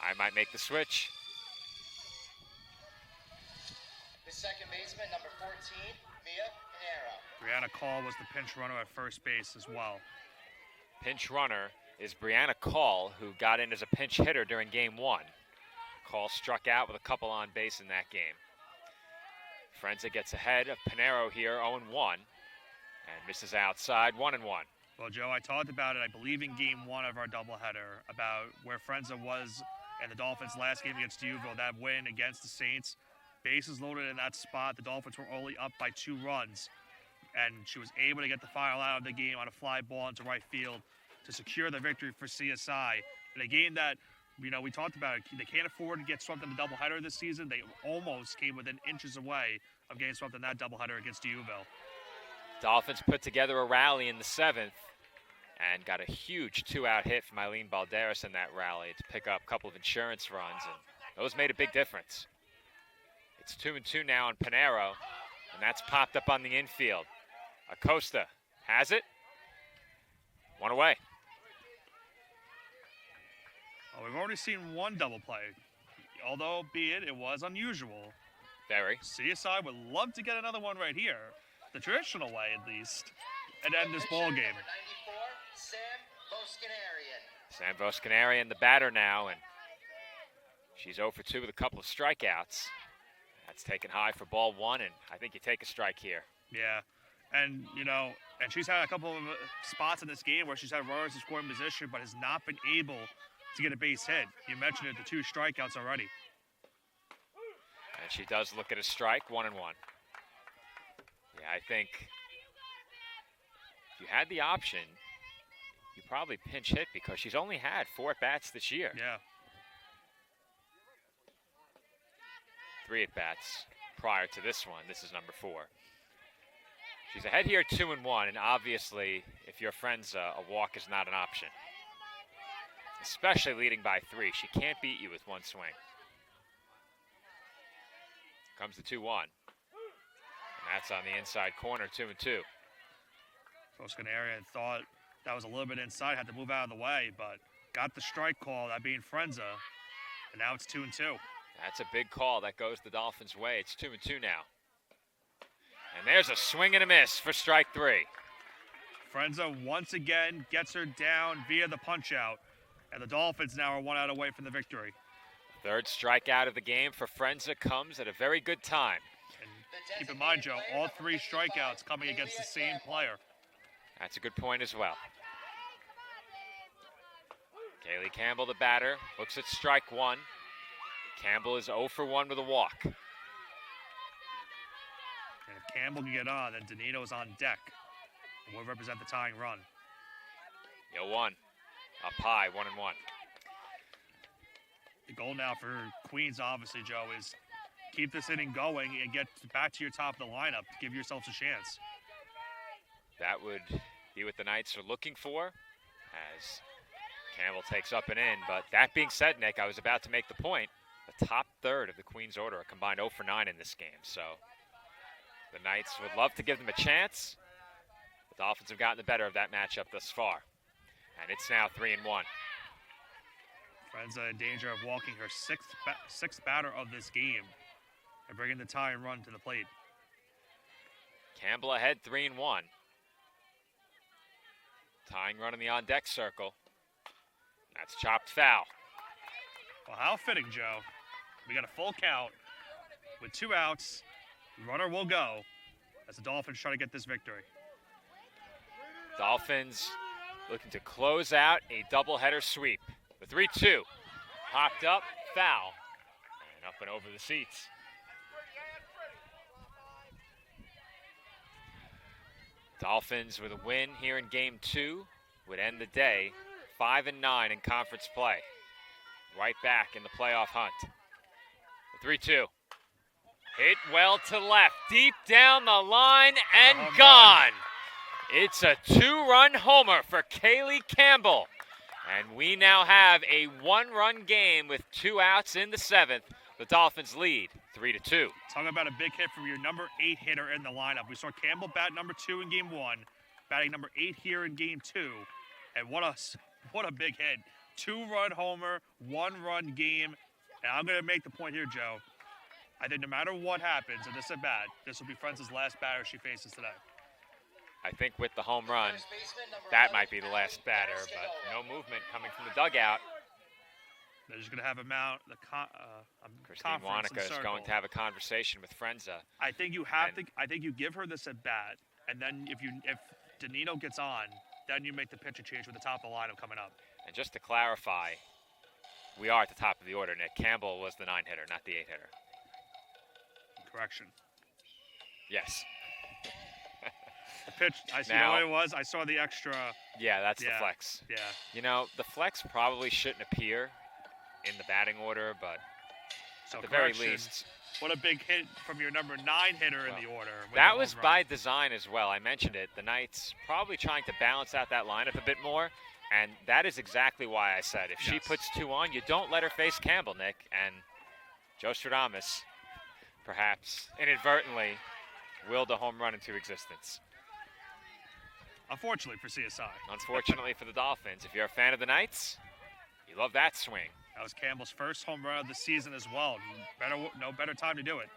I might make the switch. The second baseman, number 14, Mia Pinheiro. Brianna Call was the pinch runner at first base as well. Pinch runner is Brianna Call, who got in as a pinch hitter during game 1. Call struck out with a couple on base in that game. Frenza gets ahead of Pinheiro here, 0-1, and misses outside, 1-1. Well, Joe, I talked about it, I believe, in game 1 of our doubleheader, about where Frenza was in the Dolphins' last game against D'Youville, that win against the Saints. Bases loaded in that spot. The Dolphins were only up by 2 runs, and she was able to get the final out of the game on a fly ball into right field to secure the victory for CSI. In a game that, you know, we talked about, they can't afford to get swept in the doubleheader this season. They almost came within inches away of getting swept in that doubleheader against D'Youville. Dolphins put together a rally in the 7th and got a huge 2-out hit from Eileen Balderas in that rally to pick up a couple of insurance runs, and those made a big difference. It's 2-2 now on Pinheiro, and that's popped up on the infield. Acosta has it. 1 away. Well, we've already seen one double play, although be it was unusual. Very. CSI would love to get another one right here, the traditional way at least, and end this ball game. Sam Voskanarian. Sam Voskanarian, the batter now, and she's 0 for 2 with a couple of strikeouts. That's taken high for ball 1, and I think you take a strike here. Yeah, and, you know, and she's had a couple of spots in this game where she's had runners in scoring position, but has not been able to get a base hit. You mentioned it, the 2 strikeouts already. And she does look at a strike, 1-1. Yeah, I think if you had the option, you probably pinch hit because she's only had 4 at-bats this year. Yeah. 3 at-bats prior to this one. This is number 4. She's ahead here 2-1, and obviously, if your friend's a walk is not an option. Especially leading by 3. She can't beat you with 1 swing. Comes the 2-1. And that's on the inside corner, 2-2. Voskanarian thought that was a little bit inside, had to move out of the way, but got the strike call, that being Frenza, and now it's 2-2. That's a big call. That goes the Dolphins' way. It's 2-2 now. And there's a swing and a miss for strike 3. Frenza once again gets her down via the punch-out, and the Dolphins now are 1 out away from the victory. 3rd strikeout of the game for Frenza comes at a very good time. And keep in mind, Joe, all 3 strikeouts coming against the same player. That's a good point as well. Kaylee Campbell, the batter, looks at strike 1. Campbell is 0 for 1 with a walk. And if Campbell can get on, then Danino is on deck and will represent the tying run. 0-1, up high, 1-1. The goal now for Queens, obviously, Joe, is keep this inning going and get back to your top of the lineup to give yourselves a chance. That would be what the Knights are looking for as Campbell takes up and in. But that being said, Nick, I was about to make the point. The top 3rd of the Queens order are combined 0 for 9 in this game. So the Knights would love to give them a chance. The Dolphins have gotten the better of that matchup thus far. And it's now 3-1. Frenza in danger of walking her sixth batter of this game and bringing the tying run to the plate. Campbell ahead 3-1. Tying run in the on-deck circle. That's chopped foul. Well, how fitting, Joe. We got a full count with 2 outs. The runner will go as the Dolphins try to get this victory. Dolphins looking to close out a doubleheader sweep. The 3-2. Popped up, foul, and up and over the seats. Dolphins with a win here in Game 2 would end the day 5-9 in conference play. Right back in the playoff hunt. The 3-2. Hit well to left, deep down the line and gone. It's a 2-run homer for Kaylee Campbell. And we now have a 1-run game with 2 outs in the 7th. The Dolphins lead 3-2. Talking about a big hit from your number 8 hitter in the lineup. We saw Campbell bat number 2 in Game 1, batting number 8 here in Game 2. And what a big hit 2-run homer, 1-run game. And I'm going to make the point here, Joe. I think no matter what happens, and this is bad, this will be Friends' last batter she faces today. I think with the home run, that might be the last batter, but no movement coming from the dugout. They're just going to have Christine Wanaka is going to have a conversation with Frenza. I think you give her this at bat, and then if Danino gets on, then you make the pitcher change with the top of the lineup coming up. And just to clarify, we are at the top of the order, Nick. Campbell was the 9-hitter, not the 8-hitter. Correction. Yes. The pitch, you know what it was? I saw the extra. Yeah, that's the flex. Yeah. You know, the flex probably shouldn't appear in the batting order, but so at the very least. What a big hit from your number 9 hitter in the order. That was by design as well. I mentioned it. The Knights probably trying to balance out that lineup a bit more, and that is exactly why I said if she puts 2 on, you don't let her face Campbell, Nick. And Joe Stradamus, perhaps inadvertently, willed a home run into existence. Unfortunately for CSI. Unfortunately for the Dolphins. If you're a fan of the Knights, you love that swing. That was Campbell's first home run of the season as well. No better time to do it.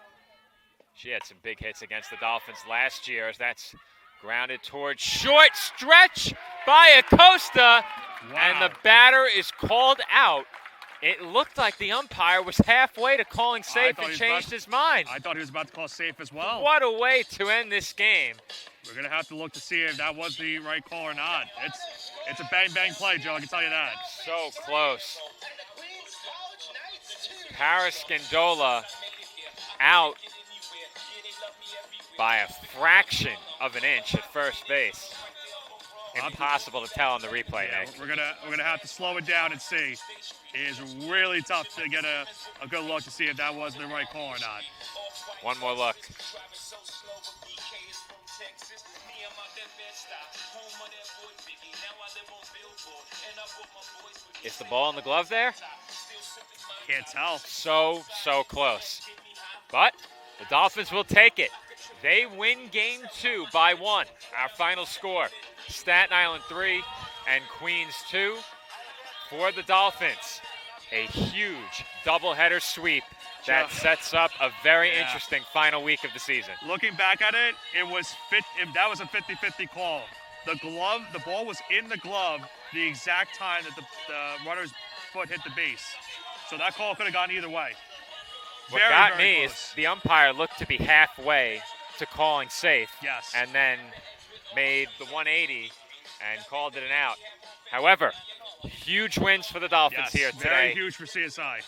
She had some big hits against the Dolphins last year as that's grounded towards short stretch by Acosta. Wow. And the batter is called out. It looked like the umpire was halfway to calling safe and changed his mind. I thought he was about to call safe as well. What a way to end this game. We're going to have to look to see if that was the right call or not. It's a bang-bang play, Joe, I can tell you that. So close. Paris Scandola out by a fraction of an inch at first base. Impossible to tell on the replay, Nick. We're gonna have to slow it down and see. It is really tough to get a good look to see if that was the right call or not. One more look. Is the ball in the glove there? Can't tell. So close. But the Dolphins will take it. They win game 2 by 1. Our final score, Staten Island 3 and Queens 2. For the Dolphins, a huge doubleheader sweep that sets up a very interesting final week of the season. Looking back at it, that was a 50-50 call. The ball was in the glove the exact time that the runner's foot hit the base. So that call could have gone either way. What got me is the umpire looked to be halfway to calling safe. Yes. And then made the 180 and called it an out. However, huge wins for the Dolphins here today. Very huge for CSI.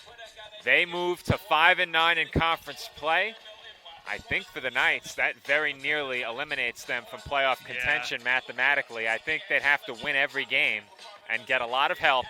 They move to 5-9 in conference play. I think for the Knights, that very nearly eliminates them from playoff contention mathematically. I think they'd have to win every game and get a lot of help.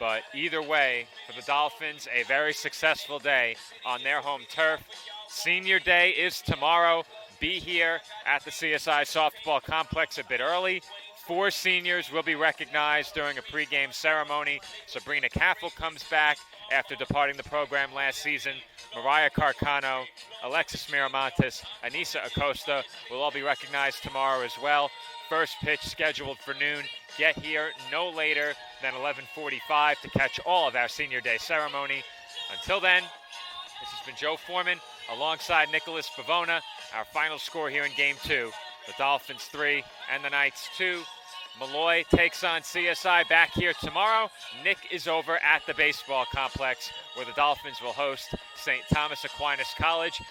But either way, for the Dolphins, a very successful day on their home turf. Senior Day is tomorrow. Be here at the CSI Softball Complex a bit early. 4 seniors will be recognized during a pregame ceremony. Sabrina Caffel comes back after departing the program last season. Mariah Carcano, Alexis Miramontes, Anissa Acosta will all be recognized tomorrow as well. First pitch scheduled for noon. Get here no later than 11:45 to catch all of our Senior Day ceremony. Until then, this has been Joe Foreman alongside Nicholas Pavona. Our final score here in Game 2, the Dolphins 3 and the Knights 2. Malloy takes on CSI back here tomorrow. Nick is over at the baseball complex where the Dolphins will host St. Thomas Aquinas College.